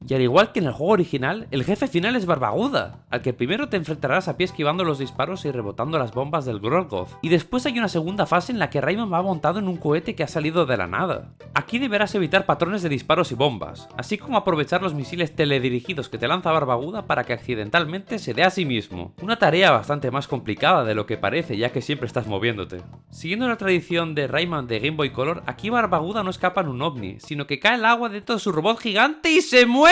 Y al igual que en el juego original, el jefe final es Barbaguda, al que primero te enfrentarás a pie esquivando los disparos y rebotando las bombas del Gorgoth, y después hay una segunda fase en la que Rayman va montado en un cohete que ha salido de la nada. Aquí deberás evitar patrones de disparos y bombas, así como aprovechar los misiles teledirigidos que te lanza Barbaguda para que accidentalmente se dé a sí mismo, una tarea bastante más complicada de lo que parece ya que siempre estás moviéndote. Siguiendo la tradición de Rayman de Game Boy Color, aquí Barbaguda no escapa en un ovni, sino que cae al agua dentro de su robot gigante y se muere.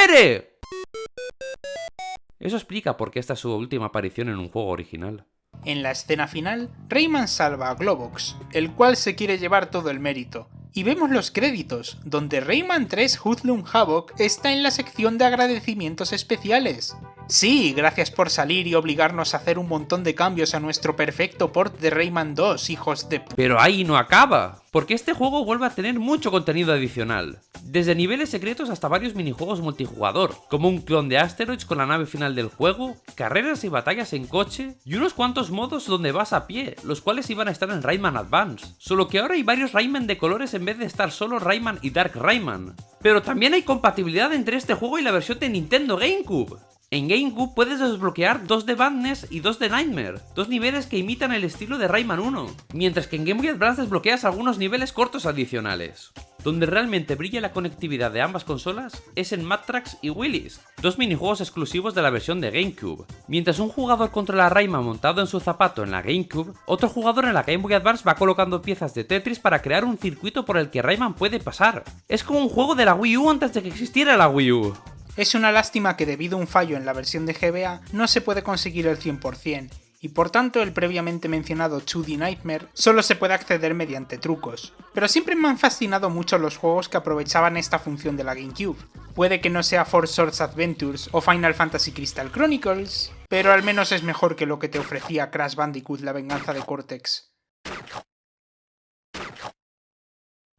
Eso explica por qué esta es su última aparición en un juego original. En la escena final, Rayman salva a Globox, el cual se quiere llevar todo el mérito, y vemos los créditos, donde Rayman 3 Hoodlum Havoc está en la sección de agradecimientos especiales. Sí, gracias por salir y obligarnos a hacer un montón de cambios a nuestro perfecto port de Rayman 2, hijos de p... Pero ahí no acaba, porque este juego vuelve a tener mucho contenido adicional. Desde niveles secretos hasta varios minijuegos multijugador, como un clon de Asteroids con la nave final del juego, carreras y batallas en coche, y unos cuantos modos donde vas a pie, los cuales iban a estar en Rayman Advance. Solo que ahora hay varios Rayman de colores en vez de estar solo Rayman y Dark Rayman. Pero también hay compatibilidad entre este juego y la versión de Nintendo GameCube. En GameCube puedes desbloquear 2 de Badness y 2 de Nightmare, 2 niveles que imitan el estilo de Rayman 1, mientras que en Game Boy Advance desbloqueas algunos niveles cortos adicionales. Donde realmente brilla la conectividad de ambas consolas es en Mad Trax y Willy's, 2 minijuegos exclusivos de la versión de GameCube. Mientras un jugador controla a Rayman montado en su zapato en la GameCube, otro jugador en la Game Boy Advance va colocando piezas de Tetris para crear un circuito por el que Rayman puede pasar. Es como un juego de la Wii U antes de que existiera la Wii U. Es una lástima que debido a un fallo en la versión de GBA no se puede conseguir el 100%, y por tanto el previamente mencionado 2D Nightmare solo se puede acceder mediante trucos. Pero siempre me han fascinado mucho los juegos que aprovechaban esta función de la GameCube. Puede que no sea Four Swords Adventures o Final Fantasy Crystal Chronicles, pero al menos es mejor que lo que te ofrecía Crash Bandicoot: La venganza de Cortex.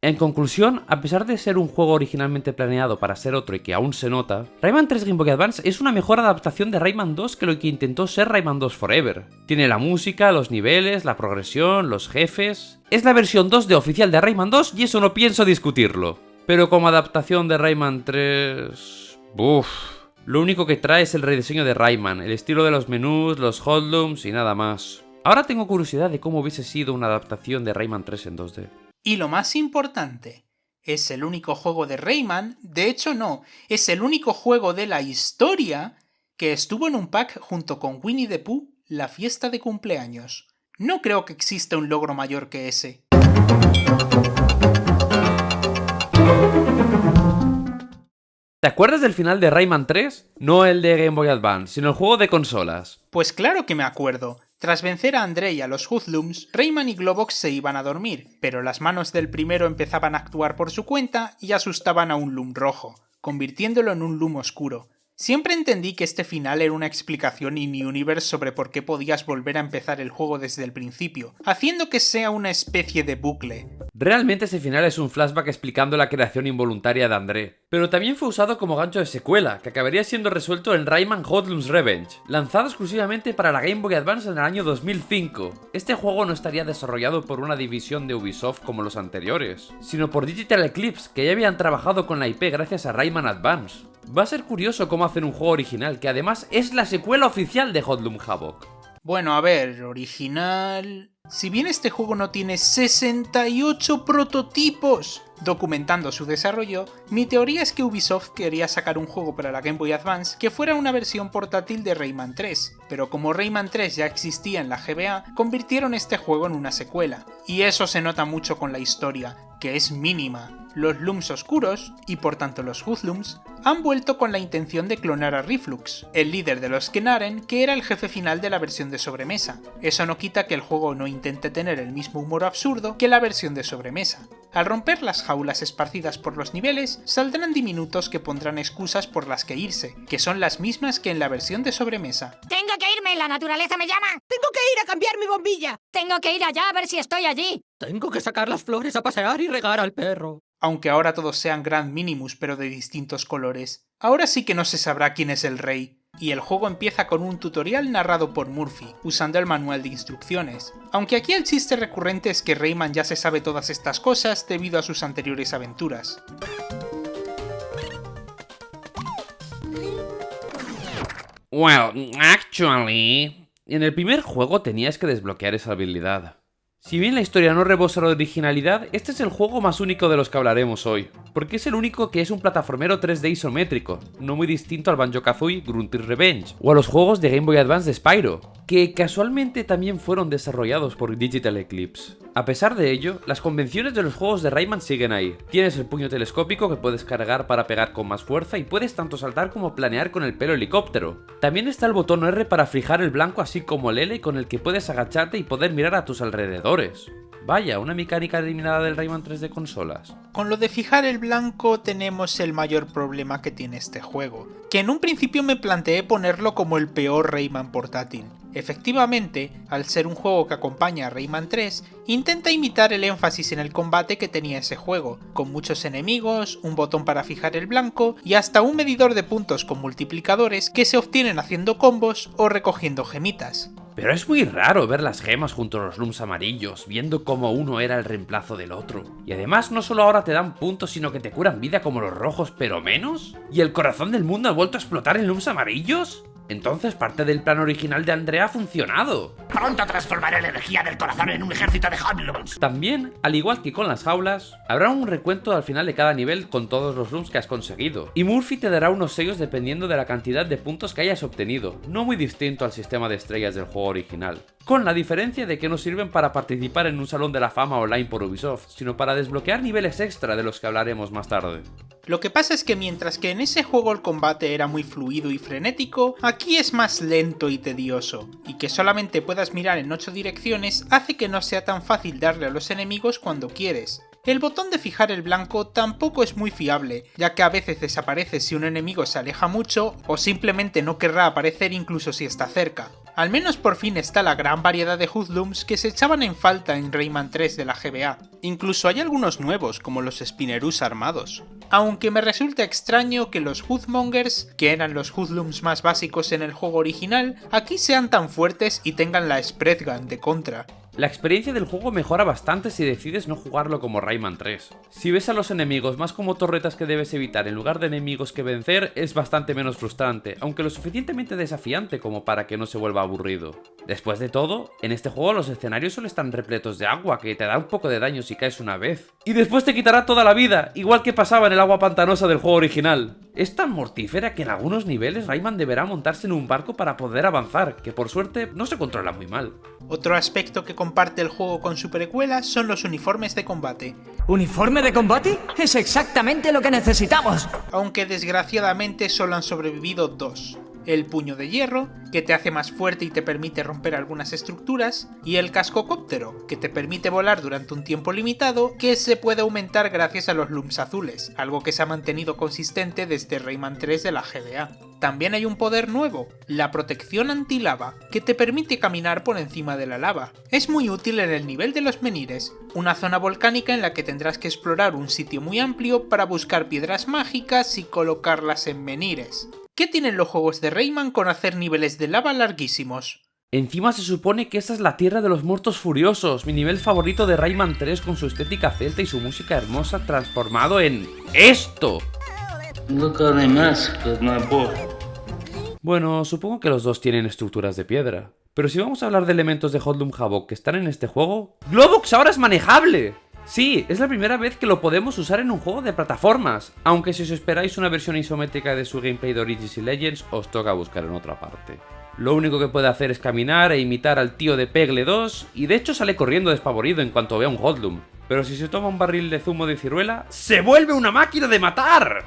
En conclusión, a pesar de ser un juego originalmente planeado para ser otro y que aún se nota, Rayman 3 Game Boy Advance es una mejor adaptación de Rayman 2 que lo que intentó ser Rayman 2 Forever. Tiene la música, los niveles, la progresión, los jefes... Es la versión 2D oficial de Rayman 2 y eso no pienso discutirlo. Pero como adaptación de Rayman 3... Lo único que trae es el rediseño de Rayman, el estilo de los menús, los hotlooms y nada más. Ahora tengo curiosidad de cómo hubiese sido una adaptación de Rayman 3 en 2D. Y lo más importante, es el único juego de Rayman, de hecho no, es el único juego de la historia que estuvo en un pack junto con Winnie the Pooh, la fiesta de cumpleaños. No creo que exista un logro mayor que ese. ¿Te acuerdas del final de Rayman 3? No el de Game Boy Advance, sino el juego de consolas. Pues claro que me acuerdo. Tras vencer a André y a los Hoodlums, Rayman y Globox se iban a dormir, pero las manos del primero empezaban a actuar por su cuenta y asustaban a un Loom rojo, convirtiéndolo en un Loom oscuro. Siempre entendí que este final era una explicación in-universe sobre por qué podías volver a empezar el juego desde el principio, haciendo que sea una especie de bucle. Realmente ese final es un flashback explicando la creación involuntaria de André, pero también fue usado como gancho de secuela, que acabaría siendo resuelto en Rayman Hoodlums Revenge, lanzado exclusivamente para la Game Boy Advance en el año 2005. Este juego no estaría desarrollado por una división de Ubisoft como los anteriores, sino por Digital Eclipse, que ya habían trabajado con la IP gracias a Rayman Advance. Va a ser curioso cómo hacer un juego original, que además es la secuela oficial de Hoodlum Havoc. Bueno, a ver, original... Si bien este juego no tiene 68 prototipos documentando su desarrollo, mi teoría es que Ubisoft quería sacar un juego para la Game Boy Advance que fuera una versión portátil de Rayman 3, pero como Rayman 3 ya existía en la GBA, convirtieron este juego en una secuela, y eso se nota mucho con la historia, que es mínima. Los Looms oscuros, y por tanto los Hoodlums, han vuelto con la intención de clonar a Reflux, el líder de los Kenaren, que era el jefe final de la versión de sobremesa. Eso no quita que el juego no intente tener el mismo humor absurdo que la versión de sobremesa. Al romper las jaulas esparcidas por los niveles, saldrán diminutos que pondrán excusas por las que irse, que son las mismas que en la versión de sobremesa. Tengo que irme, la naturaleza me llama. Tengo que ir a cambiar mi bombilla. Tengo que ir allá a ver si estoy allí. Tengo que sacar las flores a pasear y regar al perro. Aunque ahora todos sean Grand Minimus pero de distintos colores, ahora sí que no se sabrá quién es el rey. Y el juego empieza con un tutorial narrado por Murphy, usando el manual de instrucciones. Aunque aquí el chiste recurrente es que Rayman ya se sabe todas estas cosas debido a sus anteriores aventuras. Well, actually... En el primer juego tenías que desbloquear esa habilidad. Si bien la historia no rebosa la originalidad, este es el juego más único de los que hablaremos hoy, porque es el único que es un plataformero 3D isométrico, no muy distinto al Banjo-Kazooie Grunty's Revenge, o a los juegos de Game Boy Advance de Spyro, que casualmente también fueron desarrollados por Digital Eclipse. A pesar de ello, las convenciones de los juegos de Rayman siguen ahí. Tienes el puño telescópico que puedes cargar para pegar con más fuerza y puedes tanto saltar como planear con el pelo helicóptero. También está el botón R para fijar el blanco, así como el L con el que puedes agacharte y poder mirar a tus alrededores. Vaya, una mecánica eliminada del Rayman 3 de consolas. Con lo de fijar el blanco tenemos el mayor problema que tiene este juego, que en un principio me planteé ponerlo como el peor Rayman portátil. Efectivamente, al ser un juego que acompaña a Rayman 3, intenta imitar el énfasis en el combate que tenía ese juego, con muchos enemigos, un botón para fijar el blanco y hasta un medidor de puntos con multiplicadores que se obtienen haciendo combos o recogiendo gemitas. Pero es muy raro ver las gemas junto a los Looms amarillos, viendo cómo uno era el reemplazo del otro. Y además no solo ahora te dan puntos, sino que te curan vida como los rojos, pero menos. ¿Y el corazón del mundo ha vuelto a explotar en Looms amarillos? Entonces parte del plan original de Andrea ha funcionado. Pronto transformaré la energía del corazón en un ejército de Hoodlums. También, al igual que con las jaulas, habrá un recuento al final de cada nivel con todos los Looms que has conseguido. Y Murphy te dará unos sellos dependiendo de la cantidad de puntos que hayas obtenido, no muy distinto al sistema de estrellas del juego original. Con la diferencia de que no sirven para participar en un salón de la fama online por Ubisoft, sino para desbloquear niveles extra de los que hablaremos más tarde. Lo que pasa es que mientras que en ese juego el combate era muy fluido y frenético, aquí es más lento y tedioso, y que solamente puedas mirar en 8 direcciones hace que no sea tan fácil darle a los enemigos cuando quieres. El botón de fijar el blanco tampoco es muy fiable, ya que a veces desaparece si un enemigo se aleja mucho, o simplemente no querrá aparecer incluso si está cerca. Al menos por fin está la gran variedad de Hoodlums que se echaban en falta en Rayman 3 de la GBA. Incluso hay algunos nuevos, como los Spinnerus armados. Aunque me resulta extraño que los Hoodmongers, que eran los Hoodlums más básicos en el juego original, aquí sean tan fuertes y tengan la Spread Gun de contra. La experiencia del juego mejora bastante si decides no jugarlo como Rayman 3. Si ves a los enemigos más como torretas que debes evitar en lugar de enemigos que vencer, es bastante menos frustrante, aunque lo suficientemente desafiante como para que no se vuelva aburrido. Después de todo, en este juego los escenarios solo están repletos de agua, que te da un poco de daño si caes una vez. Y después te quitará toda la vida, igual que pasaba en el agua pantanosa del juego original. Es tan mortífera que en algunos niveles Rayman deberá montarse en un barco para poder avanzar, que por suerte no se controla muy mal. Otro aspecto que comparte el juego con su precuela son los uniformes de combate. ¿Uniforme de combate? Es exactamente lo que necesitamos. Aunque desgraciadamente solo han sobrevivido 2. El puño de hierro, que te hace más fuerte y te permite romper algunas estructuras, y el cascocóptero, que te permite volar durante un tiempo limitado, que se puede aumentar gracias a los looms azules, algo que se ha mantenido consistente desde Rayman 3 de la GBA. También hay un poder nuevo, la protección antilava, que te permite caminar por encima de la lava. Es muy útil en el nivel de los menires, una zona volcánica en la que tendrás que explorar un sitio muy amplio para buscar piedras mágicas y colocarlas en menires. ¿Qué tienen los juegos de Rayman con hacer niveles de lava larguísimos? Encima se supone que esta es la Tierra de los Muertos Furiosos, mi nivel favorito de Rayman 3 con su estética celta y su música hermosa transformado en esto. Bueno, supongo que los dos tienen estructuras de piedra. Pero si vamos a hablar de elementos de Hoodlum Havoc que están en este juego, ¡Globox ahora es manejable! Sí, es la primera vez que lo podemos usar en un juego de plataformas, aunque si os esperáis una versión isométrica de su gameplay de Origins y Legends, os toca buscar en otra parte. Lo único que puede hacer es caminar e imitar al tío de Pegle 2, y de hecho sale corriendo despavorido en cuanto vea un Hoodlum. Pero si se toma un barril de zumo de ciruela, ¡se vuelve una máquina de matar!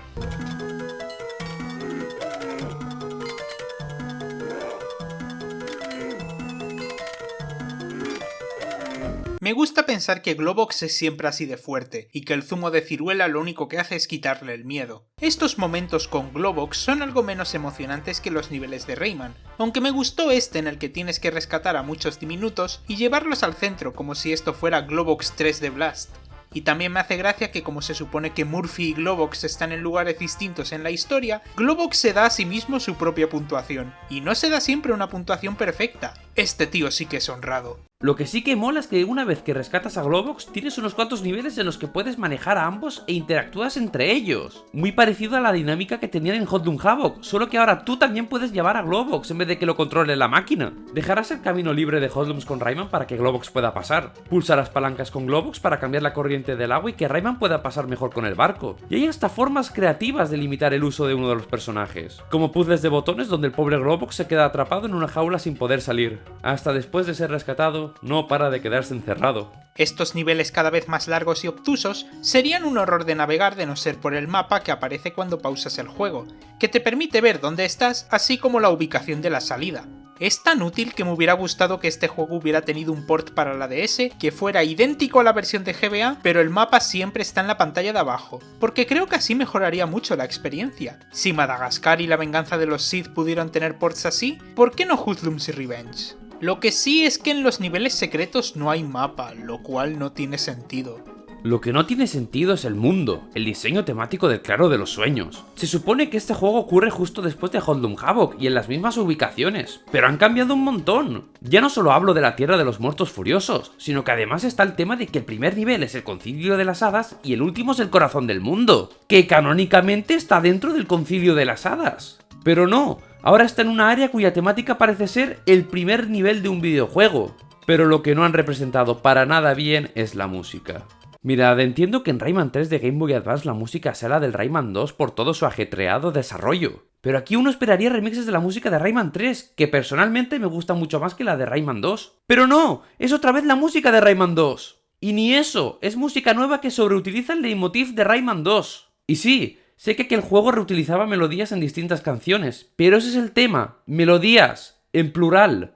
Me gusta pensar que Globox es siempre así de fuerte, y que el zumo de ciruela lo único que hace es quitarle el miedo. Estos momentos con Globox son algo menos emocionantes que los niveles de Rayman, aunque me gustó este en el que tienes que rescatar a muchos diminutos y llevarlos al centro como si esto fuera Globox 3 de Blast. Y también me hace gracia que como se supone que Murphy y Globox están en lugares distintos en la historia, Globox se da a sí mismo su propia puntuación, y no se da siempre una puntuación perfecta. Este tío sí que es honrado. Lo que sí que mola es que una vez que rescatas a Globox, tienes unos cuantos niveles en los que puedes manejar a ambos e interactúas entre ellos. Muy parecido a la dinámica que tenían en Hoodlum Havoc, solo que ahora tú también puedes llevar a Globox en vez de que lo controle la máquina. Dejarás el camino libre de Hoodlums con Rayman para que Globox pueda pasar. Pulsa las palancas con Globox para cambiar la corriente del agua y que Rayman pueda pasar mejor con el barco. Y hay hasta formas creativas de limitar el uso de uno de los personajes, como puzzles de botones donde el pobre Globox se queda atrapado en una jaula sin poder salir. Hasta después de ser rescatado, no para de quedarse encerrado. Estos niveles cada vez más largos y obtusos serían un horror de navegar de no ser por el mapa que aparece cuando pausas el juego, que te permite ver dónde estás así como la ubicación de la salida. Es tan útil que me hubiera gustado que este juego hubiera tenido un port para la DS que fuera idéntico a la versión de GBA, pero el mapa siempre está en la pantalla de abajo, porque creo que así mejoraría mucho la experiencia. Si Madagascar y la venganza de los Sith pudieron tener ports así, ¿por qué no Hoodlums y Revenge? Lo que sí es que en los niveles secretos no hay mapa, lo cual no tiene sentido. Lo que no tiene sentido es el mundo, el diseño temático del Claro de los Sueños. Se supone que este juego ocurre justo después de Hoodlum Havoc y en las mismas ubicaciones, pero han cambiado un montón. Ya no solo hablo de la Tierra de los Muertos Furiosos, sino que además está el tema de que el primer nivel es el Concilio de las Hadas y el último es el Corazón del Mundo, que canónicamente está dentro del Concilio de las Hadas. Pero no, ahora está en una área cuya temática parece ser el primer nivel de un videojuego. Pero lo que no han representado para nada bien es la música. Mirad, entiendo que en Rayman 3 de Game Boy Advance la música sea la del Rayman 2 por todo su ajetreado desarrollo. Pero aquí uno esperaría remixes de la música de Rayman 3, que personalmente me gusta mucho más que la de Rayman 2. ¡Pero no! ¡Es otra vez la música de Rayman 2! Y ni eso, es música nueva que sobreutiliza el leitmotiv de Rayman 2. Y sí, sé que el juego reutilizaba melodías en distintas canciones, pero ese es el tema, melodías, en plural.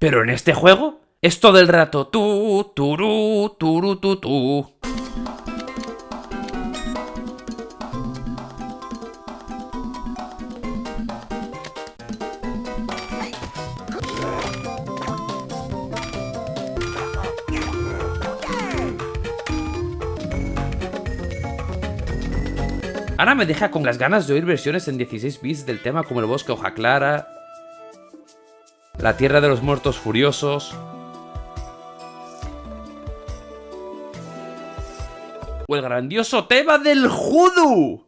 Pero en este juego es todo el rato tú, turú, turú, tú, tú. Ahora me deja con las ganas de oír versiones en 16 bits del tema como el Bosque Hoja Clara, la Tierra de los Muertos Furiosos o el grandioso tema del Hoodoo.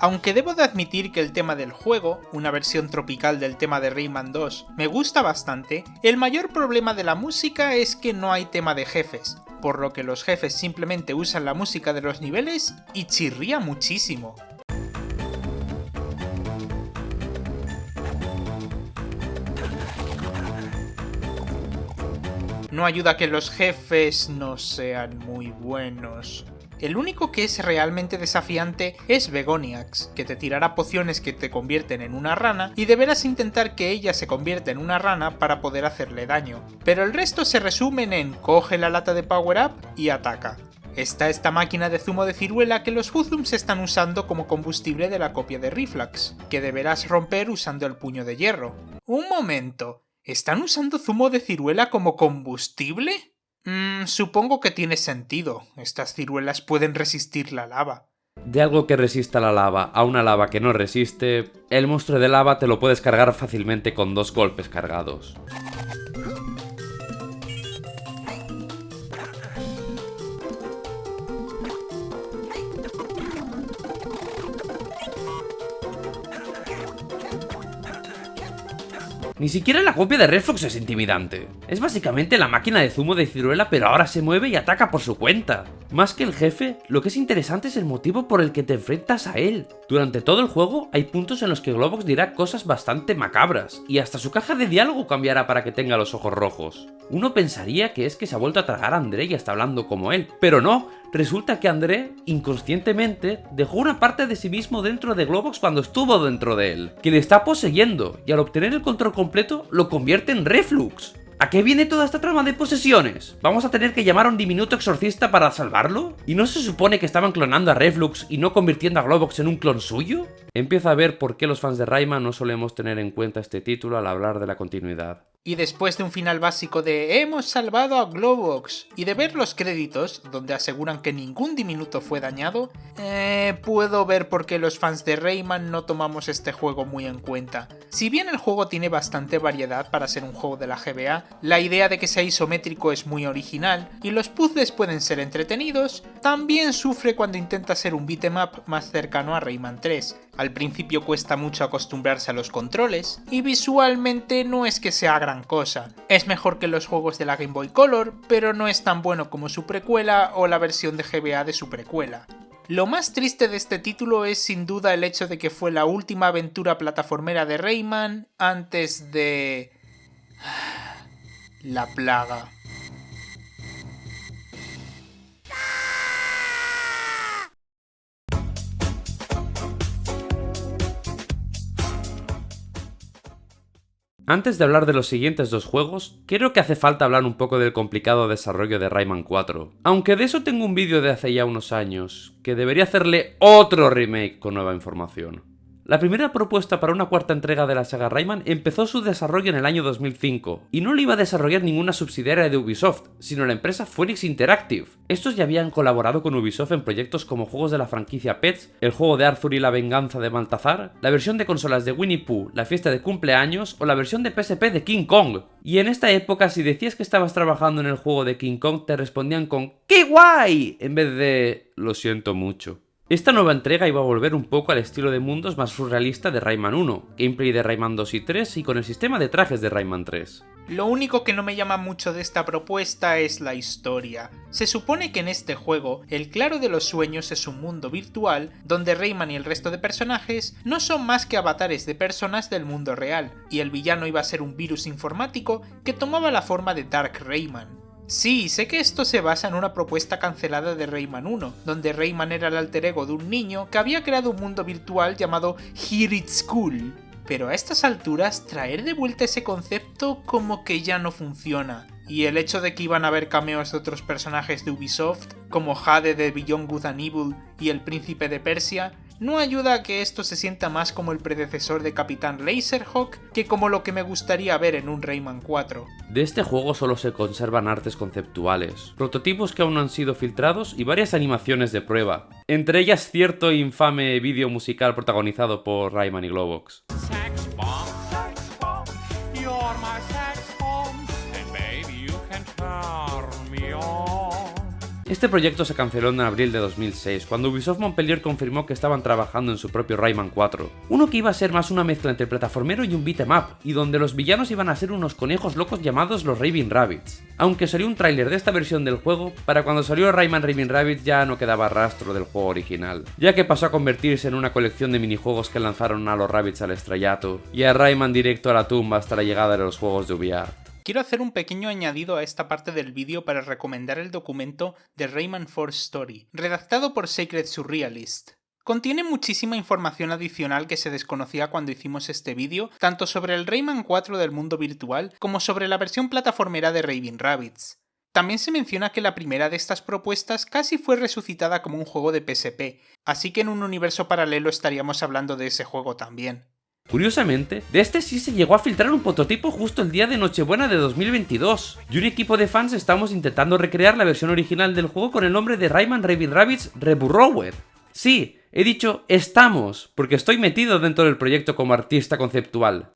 Aunque debo de admitir que el tema del juego, una versión tropical del tema de Rayman 2, me gusta bastante, el mayor problema de la música es que no hay tema de jefes, por lo que los jefes simplemente usan la música de los niveles y chirría muchísimo. No ayuda que los jefes no sean muy buenos. El único que es realmente desafiante es Begoniax, que te tirará pociones que te convierten en una rana y deberás intentar que ella se convierta en una rana para poder hacerle daño. Pero el resto se resumen en coge la lata de Power Up y ataca. Está esta máquina de zumo de ciruela que los Hoodlums están usando como combustible de la copia de Reflux, que deberás romper usando el puño de hierro. ¡Un momento! ¿Están usando zumo de ciruela como combustible? Supongo que tiene sentido. Estas ciruelas pueden resistir la lava. De algo que resista la lava a una lava que no resiste, el monstruo de lava te lo puedes cargar fácilmente con 2 golpes cargados. Ni siquiera la copia de Reflux es intimidante. Es básicamente la máquina de zumo de ciruela, pero ahora se mueve y ataca por su cuenta. Más que el jefe, lo que es interesante es el motivo por el que te enfrentas a él. Durante todo el juego hay puntos en los que Globox dirá cosas bastante macabras, y hasta su caja de diálogo cambiará para que tenga los ojos rojos. Uno pensaría que es que se ha vuelto a tragar a André y está hablando como él, pero no. Resulta que André, inconscientemente, dejó una parte de sí mismo dentro de Globox cuando estuvo dentro de él, que le está poseyendo, y al obtener el control completo, lo convierte en Reflux. ¿A qué viene toda esta trama de posesiones? ¿Vamos a tener que llamar a un diminuto exorcista para salvarlo? ¿Y no se supone que estaban clonando a Reflux y no convirtiendo a Globox en un clon suyo? Empiezo a ver por qué los fans de Rayman no solemos tener en cuenta este título al hablar de la continuidad. Y después de un final básico de "hemos salvado a Globox" y de ver los créditos, donde aseguran que ningún diminuto fue dañado, puedo ver por qué los fans de Rayman no tomamos este juego muy en cuenta. Si bien el juego tiene bastante variedad para ser un juego de la GBA, la idea de que sea isométrico es muy original y los puzzles pueden ser entretenidos, también sufre cuando intenta ser un beat'em up más cercano a Rayman 3. Al principio cuesta mucho acostumbrarse a los controles, y visualmente no es que sea gran cosa. Es mejor que los juegos de la Game Boy Color, pero no es tan bueno como su precuela o la versión de GBA de su precuela. Lo más triste de este título es sin duda el hecho de que fue la última aventura plataformera de Rayman antes de... la plaga. Antes de hablar de los siguientes 2 juegos, creo que hace falta hablar un poco del complicado desarrollo de Rayman 4. Aunque de eso tengo un vídeo de hace ya unos años, que debería hacerle otro remake con nueva información. La primera propuesta para una 4ª entrega de la saga Rayman empezó su desarrollo en el año 2005, y no lo iba a desarrollar ninguna subsidiaria de Ubisoft, sino la empresa Phoenix Interactive. Estos ya habían colaborado con Ubisoft en proyectos como juegos de la franquicia Pets, el juego de Arthur y la venganza de Balthazar, la versión de consolas de Winnie Pooh, la fiesta de cumpleaños o la versión de PSP de King Kong. Y en esta época, si decías que estabas trabajando en el juego de King Kong, te respondían con ¡qué guay!, en vez de lo siento mucho. Esta nueva entrega iba a volver un poco al estilo de mundos más surrealista de Rayman 1, gameplay de Rayman 2 y 3 y con el sistema de trajes de Rayman 3. Lo único que no me llama mucho de esta propuesta es la historia. Se supone que en este juego, el Claro de los Sueños es un mundo virtual donde Rayman y el resto de personajes no son más que avatares de personas del mundo real, y el villano iba a ser un virus informático que tomaba la forma de Dark Rayman. Sí, sé que esto se basa en una propuesta cancelada de Rayman 1, donde Rayman era el alter ego de un niño que había creado un mundo virtual llamado Here It's Cool. Pero a estas alturas, traer de vuelta ese concepto como que ya no funciona. Y el hecho de que iban a haber cameos de otros personajes de Ubisoft, como Jade de Beyond Good and Evil y el Príncipe de Persia, no ayuda a que esto se sienta más como el predecesor de Capitán Laserhawk que como lo que me gustaría ver en un Rayman 4. De este juego solo se conservan artes conceptuales, prototipos que aún no han sido filtrados y varias animaciones de prueba, entre ellas cierto e infame vídeo musical protagonizado por Rayman y Globox. Este proyecto se canceló en abril de 2006, cuando Ubisoft Montpellier confirmó que estaban trabajando en su propio Rayman 4, uno que iba a ser más una mezcla entre plataformero y un beat'em up, y donde los villanos iban a ser unos conejos locos llamados los Raving Rabbids. Aunque salió un tráiler de esta versión del juego, para cuando salió Rayman Raving Rabbids ya no quedaba rastro del juego original, ya que pasó a convertirse en una colección de minijuegos que lanzaron a los Rabbids al estrellato, y a Rayman directo a la tumba hasta la llegada de los juegos de UbiArt. Quiero hacer un pequeño añadido a esta parte del vídeo para recomendar el documento The Rayman 4 Story, redactado por Sacred Surrealist. Contiene muchísima información adicional que se desconocía cuando hicimos este vídeo, tanto sobre el Rayman 4 del mundo virtual como sobre la versión plataformera de Raving Rabbids. También se menciona que la primera de estas propuestas casi fue resucitada como un juego de PSP, así que en un universo paralelo estaríamos hablando de ese juego también. Curiosamente, de este sí se llegó a filtrar un prototipo justo el día de Nochebuena de 2022, y un equipo de fans estamos intentando recrear la versión original del juego con el nombre de Rayman Raving Rabbids Reburrowed. Sí, he dicho estamos, porque estoy metido dentro del proyecto como artista conceptual.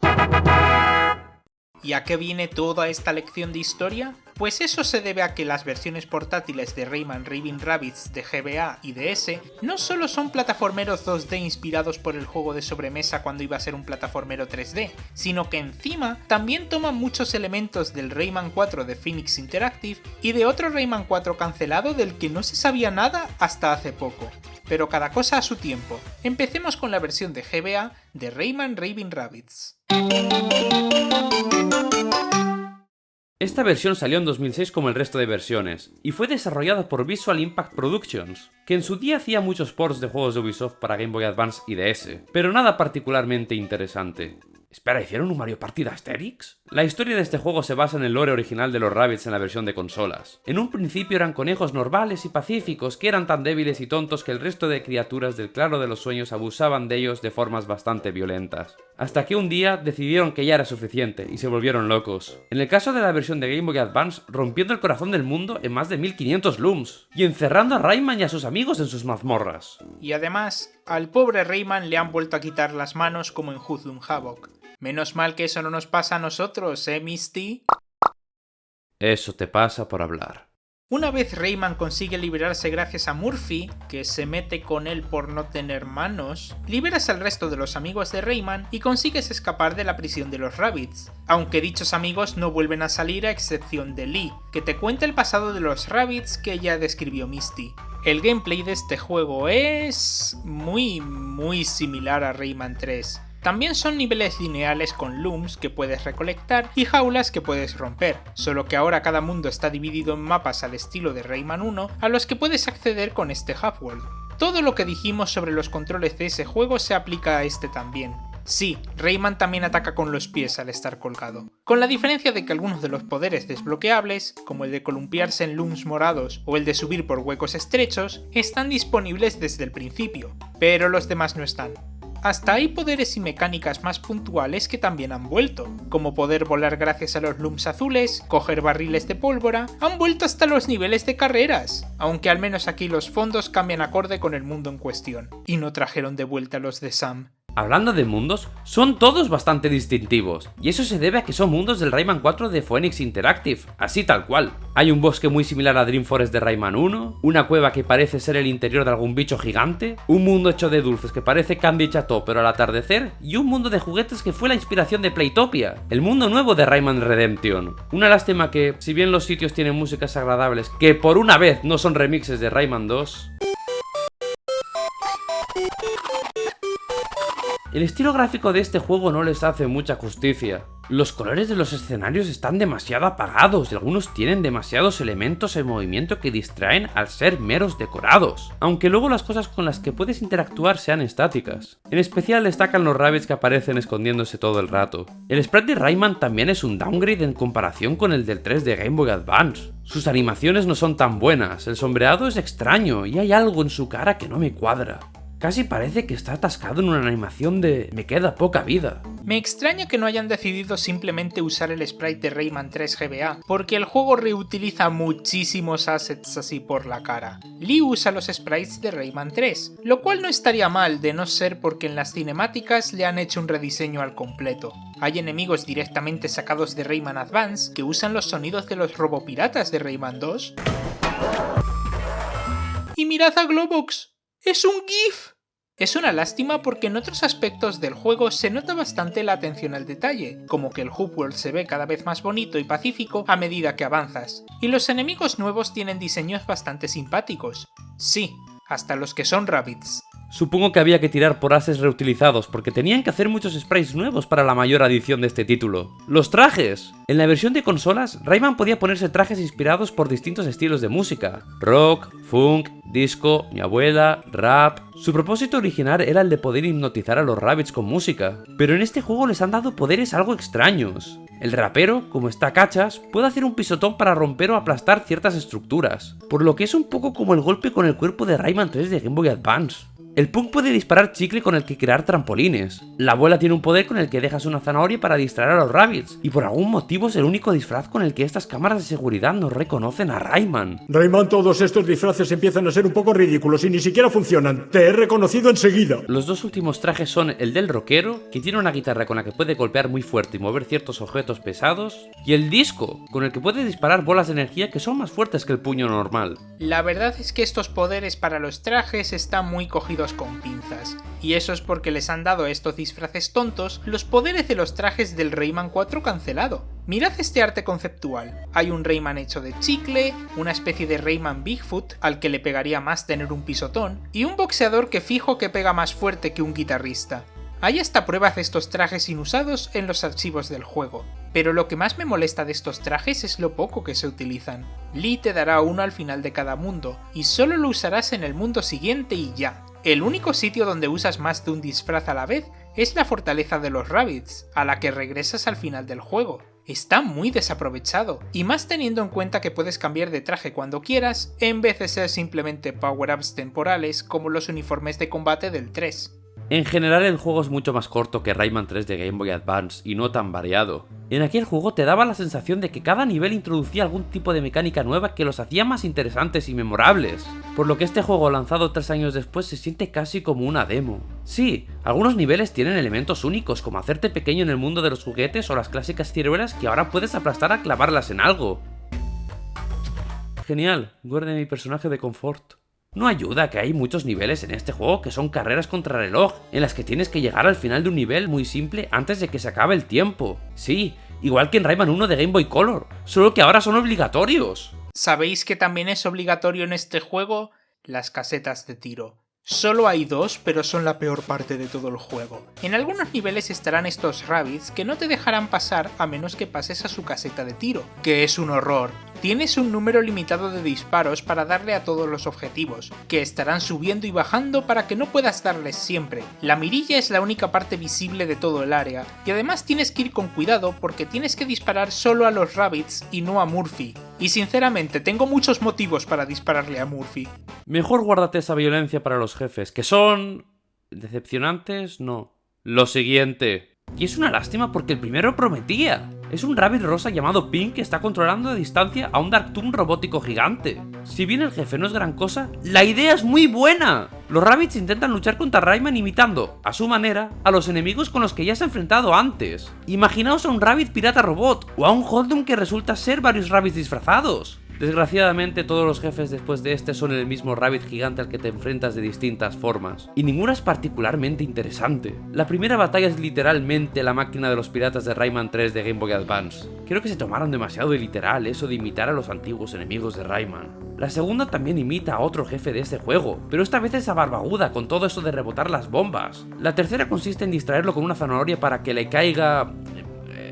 ¿Y a qué viene toda esta lección de historia? Pues eso se debe a que las versiones portátiles de Rayman Raving Rabbids de GBA y DS no solo son plataformeros 2D inspirados por el juego de sobremesa cuando iba a ser un plataformero 3D, sino que encima también toman muchos elementos del Rayman 4 de Phoenix Interactive y de otro Rayman 4 cancelado del que no se sabía nada hasta hace poco. Pero cada cosa a su tiempo. Empecemos con la versión de GBA de Rayman Raving Rabbids. Esta versión salió en 2006 como el resto de versiones, y fue desarrollada por Visual Impact Productions, que en su día hacía muchos ports de juegos de Ubisoft para Game Boy Advance y DS, pero nada particularmente interesante. Espera, ¿hicieron un Mario Party de Asterix? La historia de este juego se basa en el lore original de los Rabbids en la versión de consolas. En un principio eran conejos normales y pacíficos que eran tan débiles y tontos que el resto de criaturas del claro de los sueños abusaban de ellos de formas bastante violentas. Hasta que un día decidieron que ya era suficiente y se volvieron locos. En el caso de la versión de Game Boy Advance, rompiendo el corazón del mundo en más de 1500 looms, y encerrando a Rayman y a sus amigos en sus mazmorras. Y además, al pobre Rayman le han vuelto a quitar las manos como en Hoodlum Havoc. Menos mal que eso no nos pasa a nosotros, Misty? Eso te pasa por hablar. Una vez Rayman consigue liberarse gracias a Murphy, que se mete con él por no tener manos, liberas al resto de los amigos de Rayman y consigues escapar de la prisión de los Rabbids, aunque dichos amigos no vuelven a salir a excepción de Lee, que te cuenta el pasado de los Rabbids que ya describió Misty. El gameplay de este juego es muy similar a Rayman 3. También son niveles lineales con looms que puedes recolectar y jaulas que puedes romper, solo que ahora cada mundo está dividido en mapas al estilo de Rayman 1 a los que puedes acceder con este Half-World. Todo lo que dijimos sobre los controles de ese juego se aplica a este también. Sí, Rayman también ataca con los pies al estar colgado, con la diferencia de que algunos de los poderes desbloqueables, como el de columpiarse en looms morados o el de subir por huecos estrechos, están disponibles desde el principio, pero los demás no están. Hasta hay poderes y mecánicas más puntuales que también han vuelto, como poder volar gracias a los looms azules, coger barriles de pólvora, han vuelto hasta los niveles de carreras, aunque al menos aquí los fondos cambian acorde con el mundo en cuestión, y no trajeron de vuelta los de Sam. Hablando de mundos, son todos bastante distintivos, y eso se debe a que son mundos del Rayman 4 de Phoenix Interactive, así tal cual. Hay un bosque muy similar a Dream Forest de Rayman 1, una cueva que parece ser el interior de algún bicho gigante, un mundo hecho de dulces que parece Candy Chateau pero al atardecer, y un mundo de juguetes que fue la inspiración de Playtopia, el mundo nuevo de Rayman Redemption. Una lástima que, si bien los sitios tienen músicas agradables que por una vez no son remixes de Rayman 2... El estilo gráfico de este juego no les hace mucha justicia. Los colores de los escenarios están demasiado apagados y algunos tienen demasiados elementos en movimiento que distraen al ser meros decorados, aunque luego las cosas con las que puedes interactuar sean estáticas. En especial destacan los Rabbids que aparecen escondiéndose todo el rato. El sprite de Rayman también es un downgrade en comparación con el del 3 de Game Boy Advance. Sus animaciones no son tan buenas, el sombreado es extraño y hay algo en su cara que no me cuadra. Casi parece que está atascado en una animación de me queda poca vida. Me extraña que no hayan decidido simplemente usar el sprite de Rayman 3 GBA, porque el juego reutiliza muchísimos assets así por la cara. Lee usa los sprites de Rayman 3, lo cual no estaría mal de no ser porque en las cinemáticas le han hecho un rediseño al completo. Hay enemigos directamente sacados de Rayman Advance que usan los sonidos de los robopiratas de Rayman 2. mirad a Globox. ¡Es un GIF! Es una lástima porque en otros aspectos del juego se nota bastante la atención al detalle, como que el Hoop World se ve cada vez más bonito y pacífico a medida que avanzas, y los enemigos nuevos tienen diseños bastante simpáticos. Sí, hasta los que son Rabbids. Supongo que había que tirar por ases reutilizados porque tenían que hacer muchos sprites nuevos para la mayor adición de este título. ¡Los trajes! En la versión de consolas, Rayman podía ponerse trajes inspirados por distintos estilos de música: rock, funk, disco, mi abuela, rap. Su propósito original era el de poder hipnotizar a los Rabbids con música, pero en este juego les han dado poderes algo extraños. El rapero, como está cachas, puede hacer un pisotón para romper o aplastar ciertas estructuras, por lo que es un poco como el golpe con el cuerpo de Rayman 3 de Game Boy Advance. El punk puede disparar chicle con el que crear trampolines. La abuela tiene un poder con el que dejas una zanahoria para distraer a los Rabbids, y por algún motivo es el único disfraz con el que estas cámaras de seguridad no reconocen a Rayman. Rayman, todos estos disfraces empiezan a ser un poco ridículos y ni siquiera funcionan. Te he reconocido enseguida. Los dos últimos trajes son el del rockero, que tiene una guitarra con la que puede golpear muy fuerte y mover ciertos objetos pesados, y el disco, con el que puede disparar bolas de energía que son más fuertes que el puño normal. La verdad es que estos poderes para los trajes están muy cogidos con pinzas, y eso es porque les han dado a estos disfraces tontos los poderes de los trajes del Rayman 4 cancelado. Mirad este arte conceptual. Hay un Rayman hecho de chicle, una especie de Rayman Bigfoot al que le pegaría más tener un pisotón, y un boxeador que fijo que pega más fuerte que un guitarrista. Hay hasta pruebas de estos trajes inusados en los archivos del juego, pero lo que más me molesta de estos trajes es lo poco que se utilizan. Lee te dará uno al final de cada mundo, y solo lo usarás en el mundo siguiente y ya. El único sitio donde usas más de un disfraz a la vez es la fortaleza de los Rabbids, a la que regresas al final del juego. Está muy desaprovechado, y más teniendo en cuenta que puedes cambiar de traje cuando quieras, en vez de ser simplemente power-ups temporales como los uniformes de combate del 3. En general el juego es mucho más corto que Rayman 3 de Game Boy Advance y no tan variado. En aquel juego te daba la sensación de que cada nivel introducía algún tipo de mecánica nueva que los hacía más interesantes y memorables, por lo que este juego lanzado 3 años después se siente casi como una demo. Sí, algunos niveles tienen elementos únicos como hacerte pequeño en el mundo de los juguetes o las clásicas ciruelas que ahora puedes aplastar a clavarlas en algo. Genial, guarde mi personaje de confort. No ayuda que hay muchos niveles en este juego que son carreras contra reloj, en las que tienes que llegar al final de un nivel muy simple antes de que se acabe el tiempo. Sí, igual que en Rayman 1 de Game Boy Color, solo que ahora son obligatorios. ¿Sabéis que también es obligatorio en este juego? Las casetas de tiro. Solo hay 2, pero son la peor parte de todo el juego. En algunos niveles estarán estos Rabbids que no te dejarán pasar a menos que pases a su caseta de tiro, que es un horror. Tienes un número limitado de disparos para darle a todos los objetivos, que estarán subiendo y bajando para que no puedas darles siempre. La mirilla es la única parte visible de todo el área, y además tienes que ir con cuidado porque tienes que disparar solo a los Rabbids y no a Murphy. Y sinceramente tengo muchos motivos para dispararle a Murphy. Mejor guárdate esa violencia para los jefes, que son... decepcionantes, no. Lo siguiente. Y es una lástima porque el primero prometía. Es un Rabbid rosa llamado Pink que está controlando a distancia a un Darktoon robótico gigante. Si bien el jefe no es gran cosa, la idea es muy buena. Los Rabbids intentan luchar contra Rayman imitando, a su manera, a los enemigos con los que ya se ha enfrentado antes. Imaginaos a un Rabbid pirata robot, o a un Hold'em que resulta ser varios Rabbids disfrazados. Desgraciadamente todos los jefes después de este son el mismo Rabbid gigante al que te enfrentas de distintas formas, y ninguna es particularmente interesante. La primera batalla es literalmente la máquina de los piratas de Rayman 3 de Game Boy Advance. Creo que se tomaron demasiado de literal eso de imitar a los antiguos enemigos de Rayman. La segunda también imita a otro jefe de este juego, pero esta vez es a Barbaguda con todo eso de rebotar las bombas. La tercera consiste en distraerlo con una zanahoria para que le caiga...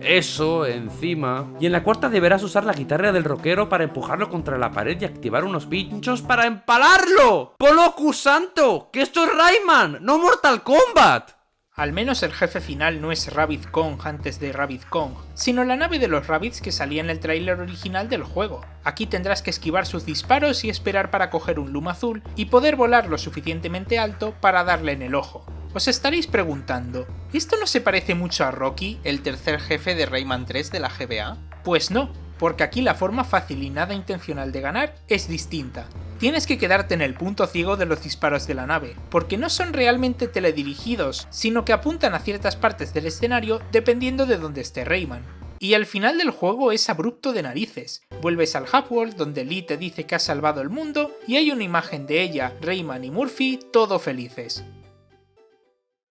eso encima. Y en la cuarta deberás usar la guitarra del rockero para empujarlo contra la pared y activar unos pinchos para empalarlo. ¡Poloku santo! ¡Que esto es Rayman, no Mortal Kombat! Al menos el jefe final no es Rabbid Kong antes de Rabbid Kong, sino la nave de los Rabbids que salía en el tráiler original del juego. Aquí tendrás que esquivar sus disparos y esperar para coger un Loom azul y poder volar lo suficientemente alto para darle en el ojo. Os estaréis preguntando, ¿esto no se parece mucho a Rocky, el tercer jefe de Rayman 3 de la GBA? Pues no, porque aquí la forma fácil y nada intencional de ganar es distinta. Tienes que quedarte en el punto ciego de los disparos de la nave, porque no son realmente teledirigidos, sino que apuntan a ciertas partes del escenario dependiendo de dónde esté Rayman. Y al final del juego es abrupto de narices. Vuelves al Hubworld donde Lee te dice que ha salvado el mundo y hay una imagen de ella, Rayman y Murphy, todo felices.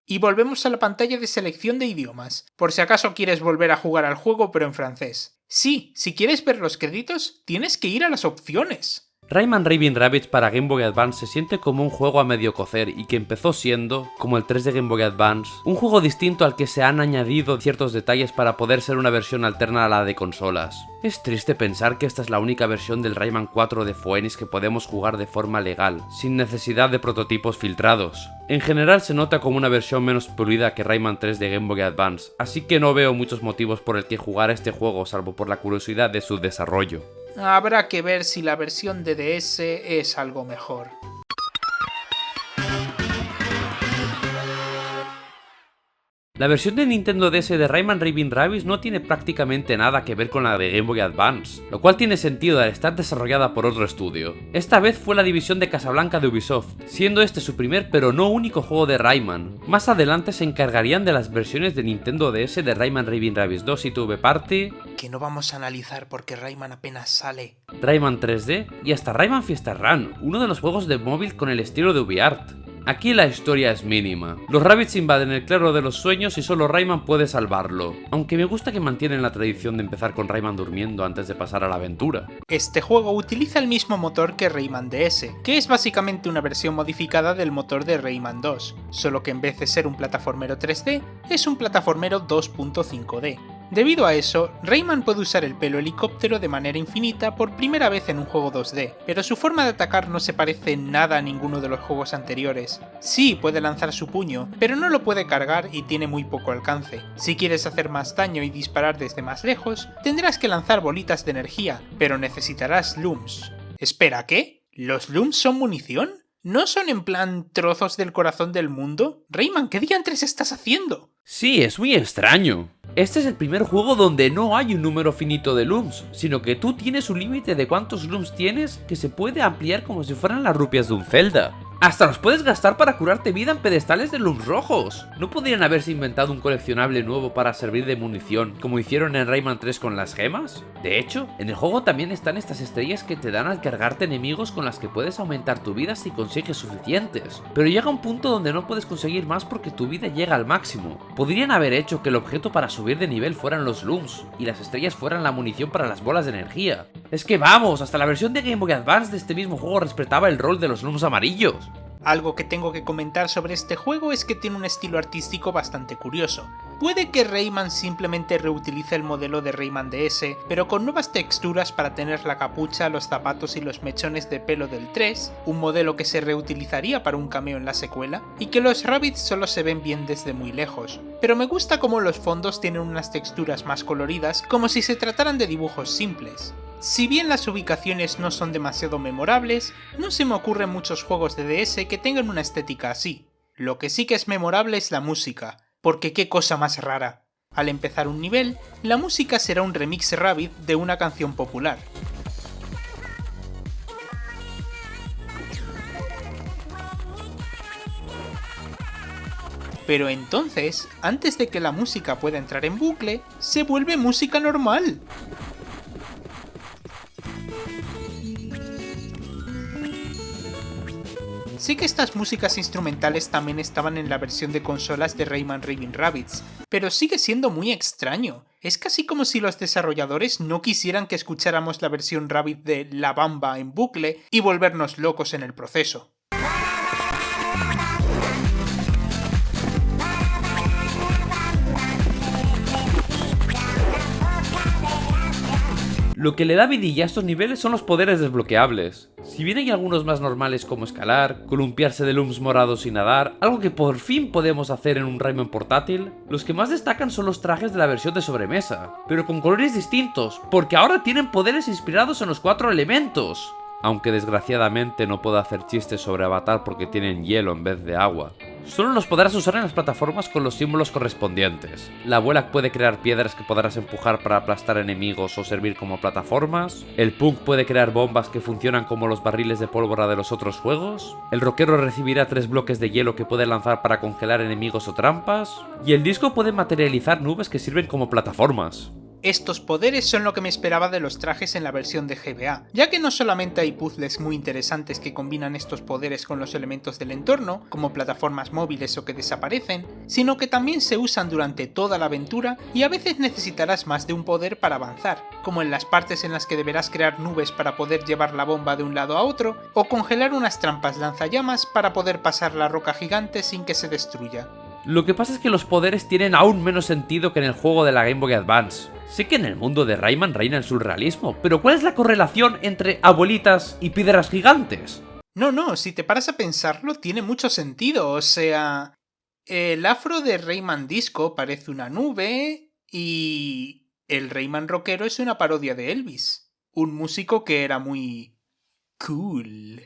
Y volvemos a la pantalla de selección de idiomas, por si acaso quieres volver a jugar al juego pero en francés. Sí, si quieres ver los créditos, tienes que ir a las opciones. Rayman Raving Rabbids para Game Boy Advance se siente como un juego a medio cocer y que empezó siendo, como el 3 de Game Boy Advance, un juego distinto al que se han añadido ciertos detalles para poder ser una versión alterna a la de consolas. Es triste pensar que esta es la única versión del Rayman 4 de Phoenix que podemos jugar de forma legal, sin necesidad de prototipos filtrados. En general se nota como una versión menos pulida que Rayman 3 de Game Boy Advance, así que no veo muchos motivos por el que jugar este juego salvo por la curiosidad de su desarrollo. Habrá que ver si la versión de DS es algo mejor. La versión de Nintendo DS de Rayman Raving Rabbids no tiene prácticamente nada que ver con la de Game Boy Advance, lo cual tiene sentido al estar desarrollada por otro estudio. Esta vez fue la división de Casablanca de Ubisoft, siendo este su primer pero no único juego de Rayman. Más adelante se encargarían de las versiones de Nintendo DS de Rayman Raving Rabbids 2 y TV Party, que no vamos a analizar porque Rayman apenas sale, Rayman 3D y hasta Rayman Fiesta Run, uno de los juegos de móvil con el estilo de UbiArt. Aquí la historia es mínima. Los Rabbids invaden el claro de los sueños y solo Rayman puede salvarlo, aunque me gusta que mantienen la tradición de empezar con Rayman durmiendo antes de pasar a la aventura. Este juego utiliza el mismo motor que Rayman DS, que es básicamente una versión modificada del motor de Rayman 2, solo que en vez de ser un plataformero 3D, es un plataformero 2.5D. Debido a eso, Rayman puede usar el pelo helicóptero de manera infinita por primera vez en un juego 2D, pero su forma de atacar no se parece en nada a ninguno de los juegos anteriores. Sí, puede lanzar su puño, pero no lo puede cargar y tiene muy poco alcance. Si quieres hacer más daño y disparar desde más lejos, tendrás que lanzar bolitas de energía, pero necesitarás looms. Espera, ¿qué? ¿Los looms son munición? ¿No son en plan trozos del corazón del mundo? Rayman, ¿qué diantres estás haciendo? Sí, es muy extraño. Este es el primer juego donde no hay un número finito de looms, sino que tú tienes un límite de cuántos looms tienes que se puede ampliar como si fueran las rupias de un Zelda. Hasta los puedes gastar para curarte vida en pedestales de looms rojos. ¿No podrían haberse inventado un coleccionable nuevo para servir de munición, como hicieron en Rayman 3 con las gemas? De hecho, en el juego también están estas estrellas que te dan al cargarte enemigos con las que puedes aumentar tu vida si consigues suficientes. Pero llega un punto donde no puedes conseguir más porque tu vida llega al máximo. Podrían haber hecho que el objeto para subir de nivel fueran los looms, y las estrellas fueran la munición para las bolas de energía. Es que vamos, hasta la versión de Game Boy Advance de este mismo juego respetaba el rol de los looms amarillos. Algo que tengo que comentar sobre este juego es que tiene un estilo artístico bastante curioso. Puede que Rayman simplemente reutilice el modelo de Rayman DS, pero con nuevas texturas para tener la capucha, los zapatos y los mechones de pelo del 3, un modelo que se reutilizaría para un cameo en la secuela, y que los Rabbids solo se ven bien desde muy lejos. Pero me gusta cómo los fondos tienen unas texturas más coloridas, como si se trataran de dibujos simples. Si bien las ubicaciones no son demasiado memorables, no se me ocurren muchos juegos de DS que tengan una estética así. Lo que sí que es memorable es la música, porque qué cosa más rara. Al empezar un nivel, la música será un remix Rabbid de una canción popular. Pero entonces, antes de que la música pueda entrar en bucle, se vuelve música normal. Sé que estas músicas instrumentales también estaban en la versión de consolas de Rayman Raving Rabbids, pero sigue siendo muy extraño. Es casi como si los desarrolladores no quisieran que escucháramos la versión Rabbid de La Bamba en bucle y volvernos locos en el proceso. Lo que le da vidilla a estos niveles son los poderes desbloqueables. Si bien hay algunos más normales como escalar, columpiarse de looms morados y nadar, algo que por fin podemos hacer en un Rayman portátil, los que más destacan son los trajes de la versión de sobremesa, pero con colores distintos, porque ahora tienen poderes inspirados en los 4 elementos. Aunque desgraciadamente no puedo hacer chistes sobre Avatar porque tienen hielo en vez de agua. Solo los podrás usar en las plataformas con los símbolos correspondientes. La abuela puede crear piedras que podrás empujar para aplastar enemigos o servir como plataformas. El punk puede crear bombas que funcionan como los barriles de pólvora de los otros juegos. El rockero recibirá 3 bloques de hielo que puede lanzar para congelar enemigos o trampas. Y el disco puede materializar nubes que sirven como plataformas. Estos poderes son lo que me esperaba de los trajes en la versión de GBA, ya que no solamente hay puzzles muy interesantes que combinan estos poderes con los elementos del entorno, como plataformas móviles o que desaparecen, sino que también se usan durante toda la aventura y a veces necesitarás más de un poder para avanzar, como en las partes en las que deberás crear nubes para poder llevar la bomba de un lado a otro, o congelar unas trampas lanzallamas para poder pasar la roca gigante sin que se destruya. Lo que pasa es que los poderes tienen aún menos sentido que en el juego de la Game Boy Advance. Sé que en el mundo de Rayman reina el surrealismo, pero ¿cuál es la correlación entre abuelitas y piedras gigantes? No, si te paras a pensarlo tiene mucho sentido, o sea... El afro de Rayman Disco parece una nube y... el Rayman rockero es una parodia de Elvis, un músico que era muy... cool.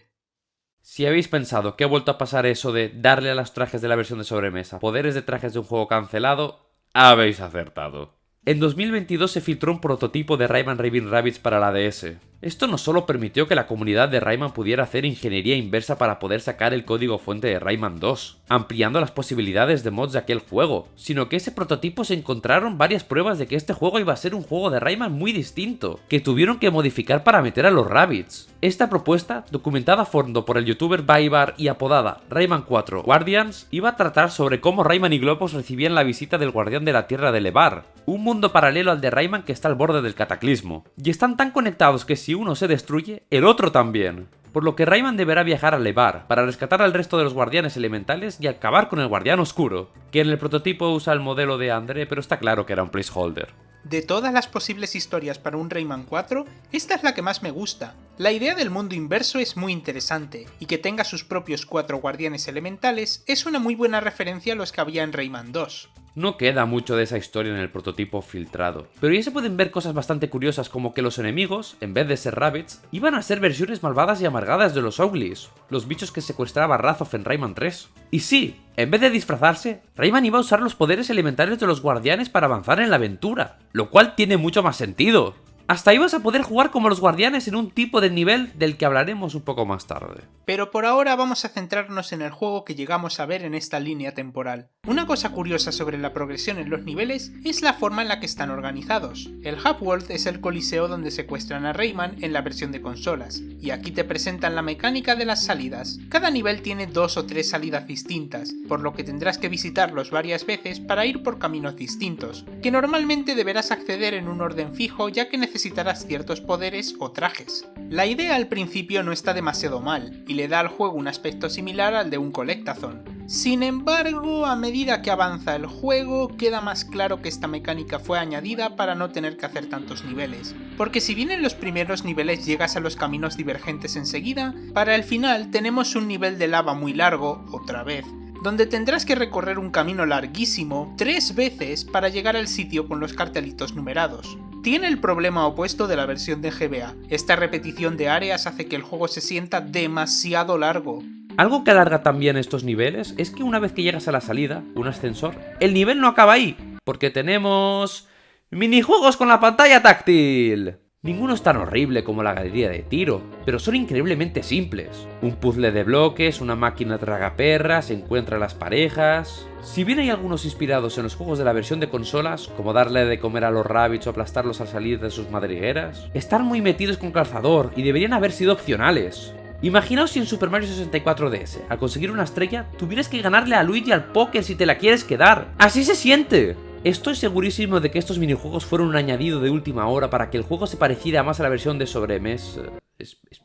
Si habéis pensado que ha vuelto a pasar eso de darle a los trajes de la versión de sobremesa poderes de trajes de un juego cancelado, habéis acertado. En 2022 se filtró un prototipo de Rayman Raving Rabbids para la DS. Esto no solo permitió que la comunidad de Rayman pudiera hacer ingeniería inversa para poder sacar el código fuente de Rayman 2, ampliando las posibilidades de mods de aquel juego, sino que ese prototipo se encontraron varias pruebas de que este juego iba a ser un juego de Rayman muy distinto, que tuvieron que modificar para meter a los Rabbids. Esta propuesta, documentada a fondo por el youtuber Baibar y apodada Rayman 4 Guardians, iba a tratar sobre cómo Rayman y Globos recibían la visita del guardián de la Tierra de Levar, un mundo paralelo al de Rayman que está al borde del cataclismo, y están tan conectados que si uno se destruye, el otro también. Por lo que Rayman deberá viajar a Levar para rescatar al resto de los guardianes elementales y acabar con el guardián oscuro, que en el prototipo usa el modelo de André, pero está claro que era un placeholder. De todas las posibles historias para un Rayman 4, esta es la que más me gusta. La idea del mundo inverso es muy interesante, y que tenga sus propios 4 guardianes elementales es una muy buena referencia a los que había en Rayman 2. No queda mucho de esa historia en el prototipo filtrado, pero ya se pueden ver cosas bastante curiosas como que los enemigos, en vez de ser Rabbids, iban a ser versiones malvadas y amargadas de los Owglies, los bichos que secuestraba Razov en Rayman 3. Y sí, en vez de disfrazarse, Rayman iba a usar los poderes elementales de los guardianes para avanzar en la aventura, lo cual tiene mucho más sentido. Hasta ibas a poder jugar como los guardianes en un tipo de nivel del que hablaremos un poco más tarde. Pero por ahora vamos a centrarnos en el juego que llegamos a ver en esta línea temporal. Una cosa curiosa sobre la progresión en los niveles es la forma en la que están organizados. El Hub World es el coliseo donde secuestran a Rayman en la versión de consolas, y aquí te presentan la mecánica de las salidas. Cada nivel tiene 2 o 3 salidas distintas, por lo que tendrás que visitarlos varias veces para ir por caminos distintos, que normalmente deberás acceder en un orden fijo ya que necesitarás ciertos poderes o trajes. La idea al principio no está demasiado mal, y le da al juego un aspecto similar al de un Collectathon. Sin embargo, a medida que avanza el juego, queda más claro que esta mecánica fue añadida para no tener que hacer tantos niveles. Porque si bien en los primeros niveles llegas a los caminos divergentes enseguida, para el final tenemos un nivel de lava muy largo, otra vez, donde tendrás que recorrer un camino larguísimo 3 veces para llegar al sitio con los cartelitos numerados. Tiene el problema opuesto de la versión de GBA. Esta repetición de áreas hace que el juego se sienta demasiado largo. Algo que alarga también estos niveles es que una vez que llegas a la salida, un ascensor, el nivel no acaba ahí, porque tenemos... ¡minijuegos con la pantalla táctil! Ninguno es tan horrible como la galería de tiro, pero son increíblemente simples. Un puzzle de bloques, una máquina tragaperras, encuentra las parejas... Si bien hay algunos inspirados en los juegos de la versión de consolas, como darle de comer a los Rabbids o aplastarlos al salir de sus madrigueras, están muy metidos con calzador y deberían haber sido opcionales. Imaginaos si en Super Mario 64 DS, al conseguir una estrella, tuvieras que ganarle a Luigi al póker si te la quieres quedar. ¡Así se siente! Estoy segurísimo de que estos minijuegos fueron un añadido de última hora para que el juego se pareciera más a la versión de sobremesa...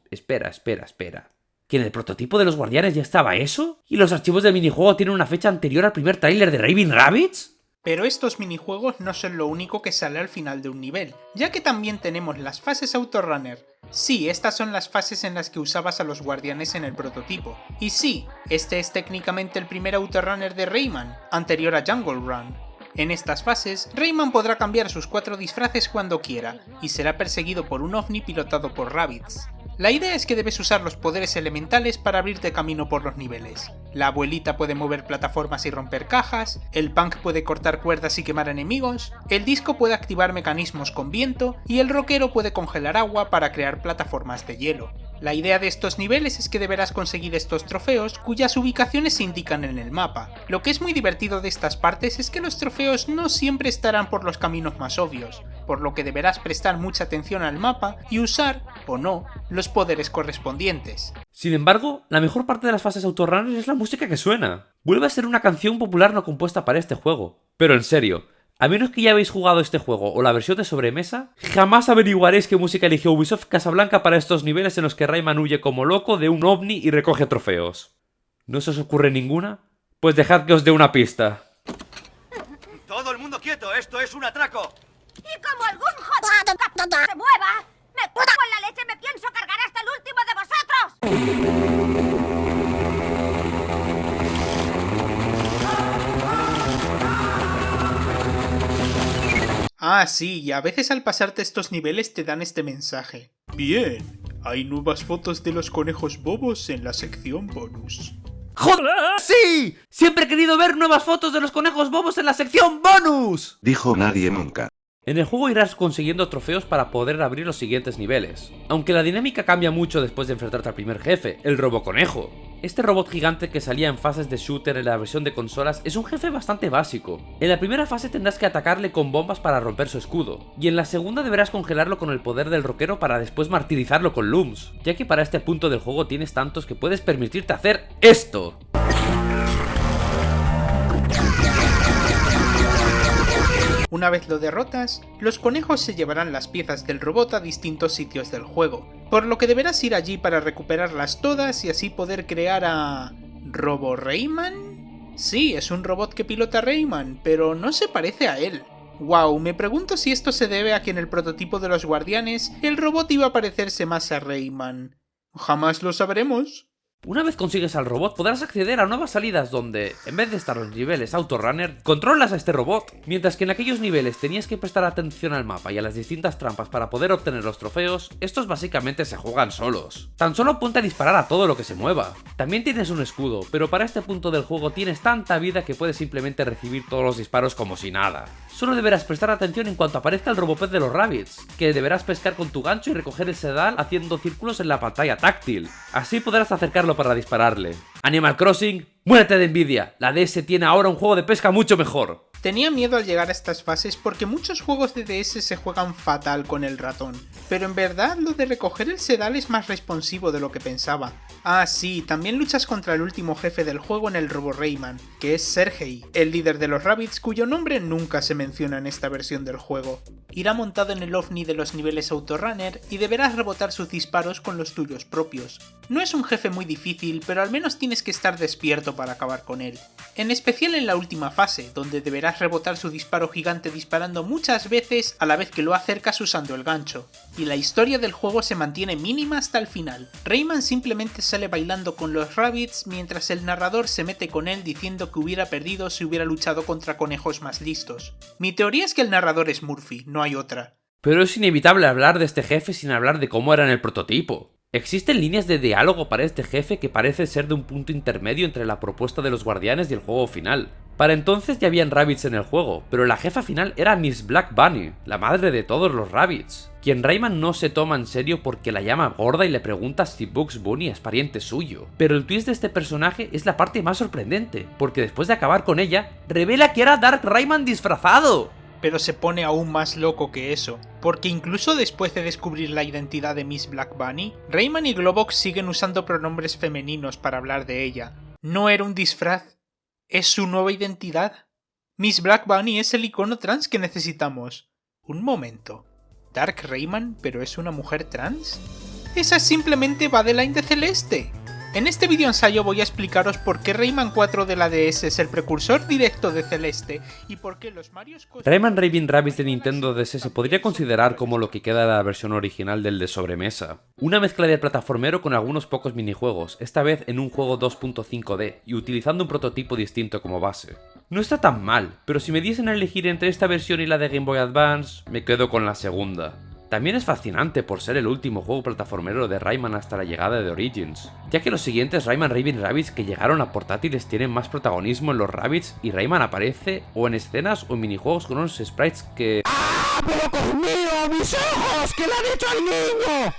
Espera. ¿Que en el prototipo de los guardianes ya estaba eso? ¿Y los archivos del minijuego tienen una fecha anterior al primer tráiler de Raving Rabbids? Pero estos minijuegos no son lo único que sale al final de un nivel, ya que también tenemos las fases Autorunner. Sí, estas son las fases en las que usabas a los guardianes en el prototipo. Y sí, este es técnicamente el primer Autorunner de Rayman, anterior a Jungle Run. En estas fases, Rayman podrá cambiar sus 4 disfraces cuando quiera, y será perseguido por un ovni pilotado por Rabbids. La idea es que debes usar los poderes elementales para abrirte camino por los niveles. La abuelita puede mover plataformas y romper cajas, el punk puede cortar cuerdas y quemar enemigos, el disco puede activar mecanismos con viento y el rockero puede congelar agua para crear plataformas de hielo. La idea de estos niveles es que deberás conseguir estos trofeos cuyas ubicaciones se indican en el mapa. Lo que es muy divertido de estas partes es que los trofeos no siempre estarán por los caminos más obvios, por lo que deberás prestar mucha atención al mapa y usar, o no, los poderes correspondientes. Sin embargo, la mejor parte de las fases autorunner es la música que suena. Vuelve a ser una canción popular no compuesta para este juego. Pero en serio, a menos que ya habéis jugado este juego o la versión de sobremesa, jamás averiguaréis qué música eligió Ubisoft Casablanca para estos niveles en los que Rayman huye como loco de un ovni y recoge trofeos. ¿No se os ocurre ninguna? Pues dejad que os dé una pista. ¡Todo el mundo quieto! ¡Esto es un atraco! Y como algún jodido se mueva, me cago en la leche, me pienso cargar hasta el último de vosotros. Ah, sí, y a veces al pasarte estos niveles te dan este mensaje. Bien, hay nuevas fotos de los conejos bobos en la sección bonus. ¡Joder! ¡Sí! Siempre he querido ver nuevas fotos de los conejos bobos en la sección bonus. Dijo nadie nunca. En el juego irás consiguiendo trofeos para poder abrir los siguientes niveles, aunque la dinámica cambia mucho después de enfrentarte al primer jefe, el Roboconejo. Este robot gigante que salía en fases de shooter en la versión de consolas es un jefe bastante básico. En la primera fase tendrás que atacarle con bombas para romper su escudo, y en la segunda deberás congelarlo con el poder del rockero para después martirizarlo con looms, ya que para este punto del juego tienes tantos que puedes permitirte hacer esto. Una vez lo derrotas, los conejos se llevarán las piezas del robot a distintos sitios del juego, por lo que deberás ir allí para recuperarlas todas y así poder crear a... ¿Robo Rayman? Sí, es un robot que pilota Rayman, pero no se parece a él. Wow, me pregunto si esto se debe a que en el prototipo de los Guardianes el robot iba a parecerse más a Rayman. Jamás lo sabremos. Una vez consigues al robot podrás acceder a nuevas salidas donde, en vez de estar los niveles autorunner, controlas a este robot. Mientras que en aquellos niveles tenías que prestar atención al mapa y a las distintas trampas para poder obtener los trofeos, estos básicamente se juegan solos. Tan solo ponte a disparar a todo lo que se mueva. También tienes un escudo, pero para este punto del juego tienes tanta vida que puedes simplemente recibir todos los disparos como si nada. Solo deberás prestar atención en cuanto aparezca el Robopez de los Rabbids, que deberás pescar con tu gancho y recoger el sedal haciendo círculos en la pantalla táctil. Así podrás acercarlo para dispararle. Animal Crossing, muérete de envidia, la DS tiene ahora un juego de pesca mucho mejor. Tenía miedo al llegar a estas fases porque muchos juegos de DS se juegan fatal con el ratón, pero en verdad lo de recoger el sedal es más responsivo de lo que pensaba. Ah sí, también luchas contra el último jefe del juego en el Robo Rayman, que es Sergei, el líder de los Rabbids cuyo nombre nunca se menciona en esta versión del juego. Irá montado en el ovni de los niveles autorunner y deberás rebotar sus disparos con los tuyos propios. No es un jefe muy difícil, pero al menos tienes que estar despierto para acabar con él. En especial en la última fase, donde deberás rebotar su disparo gigante disparando muchas veces a la vez que lo acercas usando el gancho. Y la historia del juego se mantiene mínima hasta el final. Rayman simplemente sale bailando con los Rabbids mientras el narrador se mete con él diciendo que hubiera perdido si hubiera luchado contra conejos más listos. Mi teoría es que el narrador es Murphy, no hay otra. Pero es inevitable hablar de este jefe sin hablar de cómo era en el prototipo. Existen líneas de diálogo para este jefe que parece ser de un punto intermedio entre la propuesta de los Guardianes y el juego final. Para entonces ya habían Rabbids en el juego, pero la jefa final era Miss Black Bunny, la madre de todos los Rabbids, quien Rayman no se toma en serio porque la llama gorda y le pregunta si Bugs Bunny es pariente suyo. Pero el twist de este personaje es la parte más sorprendente, porque después de acabar con ella, revela que era Dark Rayman disfrazado. Pero se pone aún más loco que eso, porque incluso después de descubrir la identidad de Miss Black Bunny, Rayman y Globox siguen usando pronombres femeninos para hablar de ella. ¿No era un disfraz? ¿Es su nueva identidad? Miss Black Bunny es el icono trans que necesitamos. Un momento. ¿Dark Rayman pero es una mujer trans? ¡Esa es simplemente Badeline de Celeste! En este video ensayo voy a explicaros por qué Rayman 4 de la DS es el precursor directo de Celeste y por qué los Marios... Rayman Raving Rabbids de Nintendo DS se podría considerar como lo que queda de la versión original del de sobremesa. Una mezcla de plataformero con algunos pocos minijuegos, esta vez en un juego 2.5D y utilizando un prototipo distinto como base. No está tan mal, pero si me diesen a elegir entre esta versión y la de Game Boy Advance, me quedo con la segunda. También es fascinante por ser el último juego plataformero de Rayman hasta la llegada de Origins, ya que los siguientes Rayman Raving Rabbids que llegaron a portátiles tienen más protagonismo en los Rabbids y Rayman aparece o en escenas o en minijuegos con unos sprites que... ¡Ah, pero Dios mío, mis ojos! ¿Qué le han hecho al niño?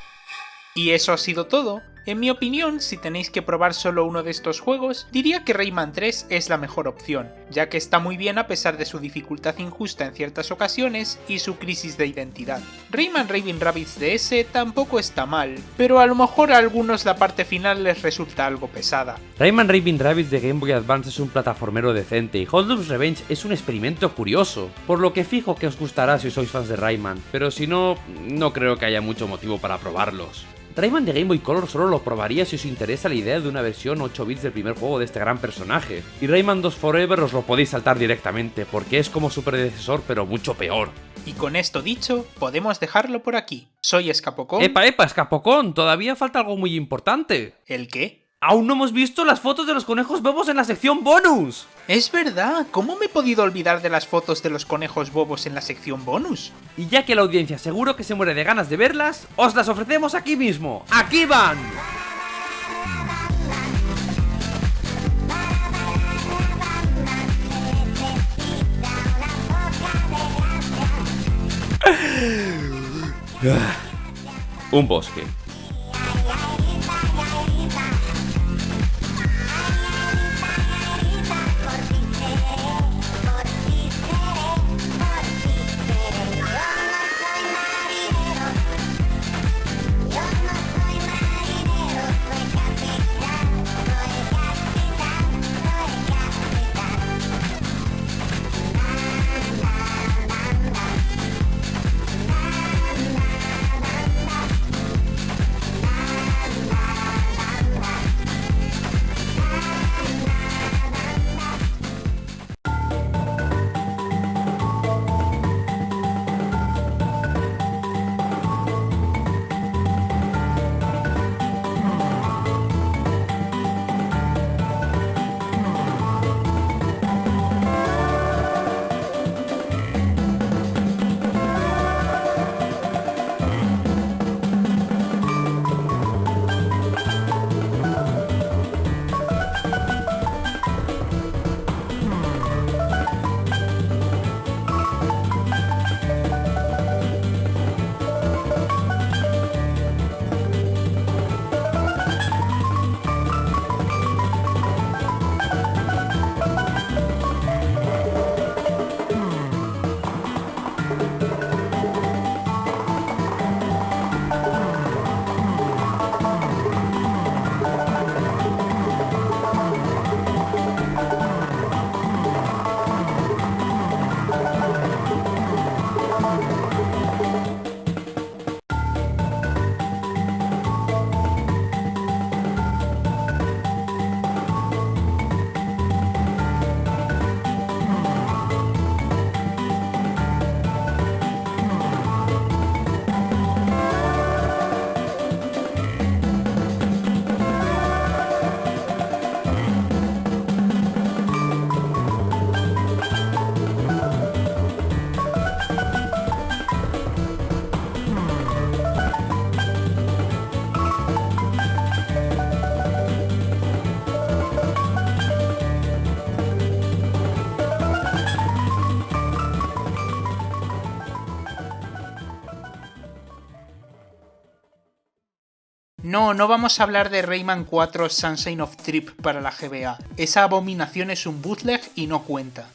Y eso ha sido todo. En mi opinión, si tenéis que probar solo uno de estos juegos, diría que Rayman 3 es la mejor opción, ya que está muy bien a pesar de su dificultad injusta en ciertas ocasiones y su crisis de identidad. Rayman Raving Rabbids DS tampoco está mal, pero a lo mejor a algunos la parte final les resulta algo pesada. Rayman Raving Rabbids de Game Boy Advance es un plataformero decente y Hold'em's Revenge es un experimento curioso, por lo que fijo que os gustará si sois fans de Rayman, pero si no, no creo que haya mucho motivo para probarlos. Rayman de Game Boy Color solo lo probaría si os interesa la idea de una versión 8 bits del primer juego de este gran personaje, y Rayman 2 Forever os lo podéis saltar directamente, porque es como su predecesor pero mucho peor. Y con esto dicho, podemos dejarlo por aquí. Soy Escapocón. ¡Epa, Escapocón! Todavía falta algo muy importante. ¿El qué? ¡Aún no hemos visto las fotos de los conejos bobos en la sección bonus! Es verdad, ¿cómo me he podido olvidar de las fotos de los conejos bobos en la sección bonus? Y ya que la audiencia seguro que se muere de ganas de verlas, os las ofrecemos aquí mismo. ¡Aquí van! Un bosque. No vamos a hablar de Rayman 4 Sunshine of Trip para la GBA. Esa abominación es un bootleg y no cuenta.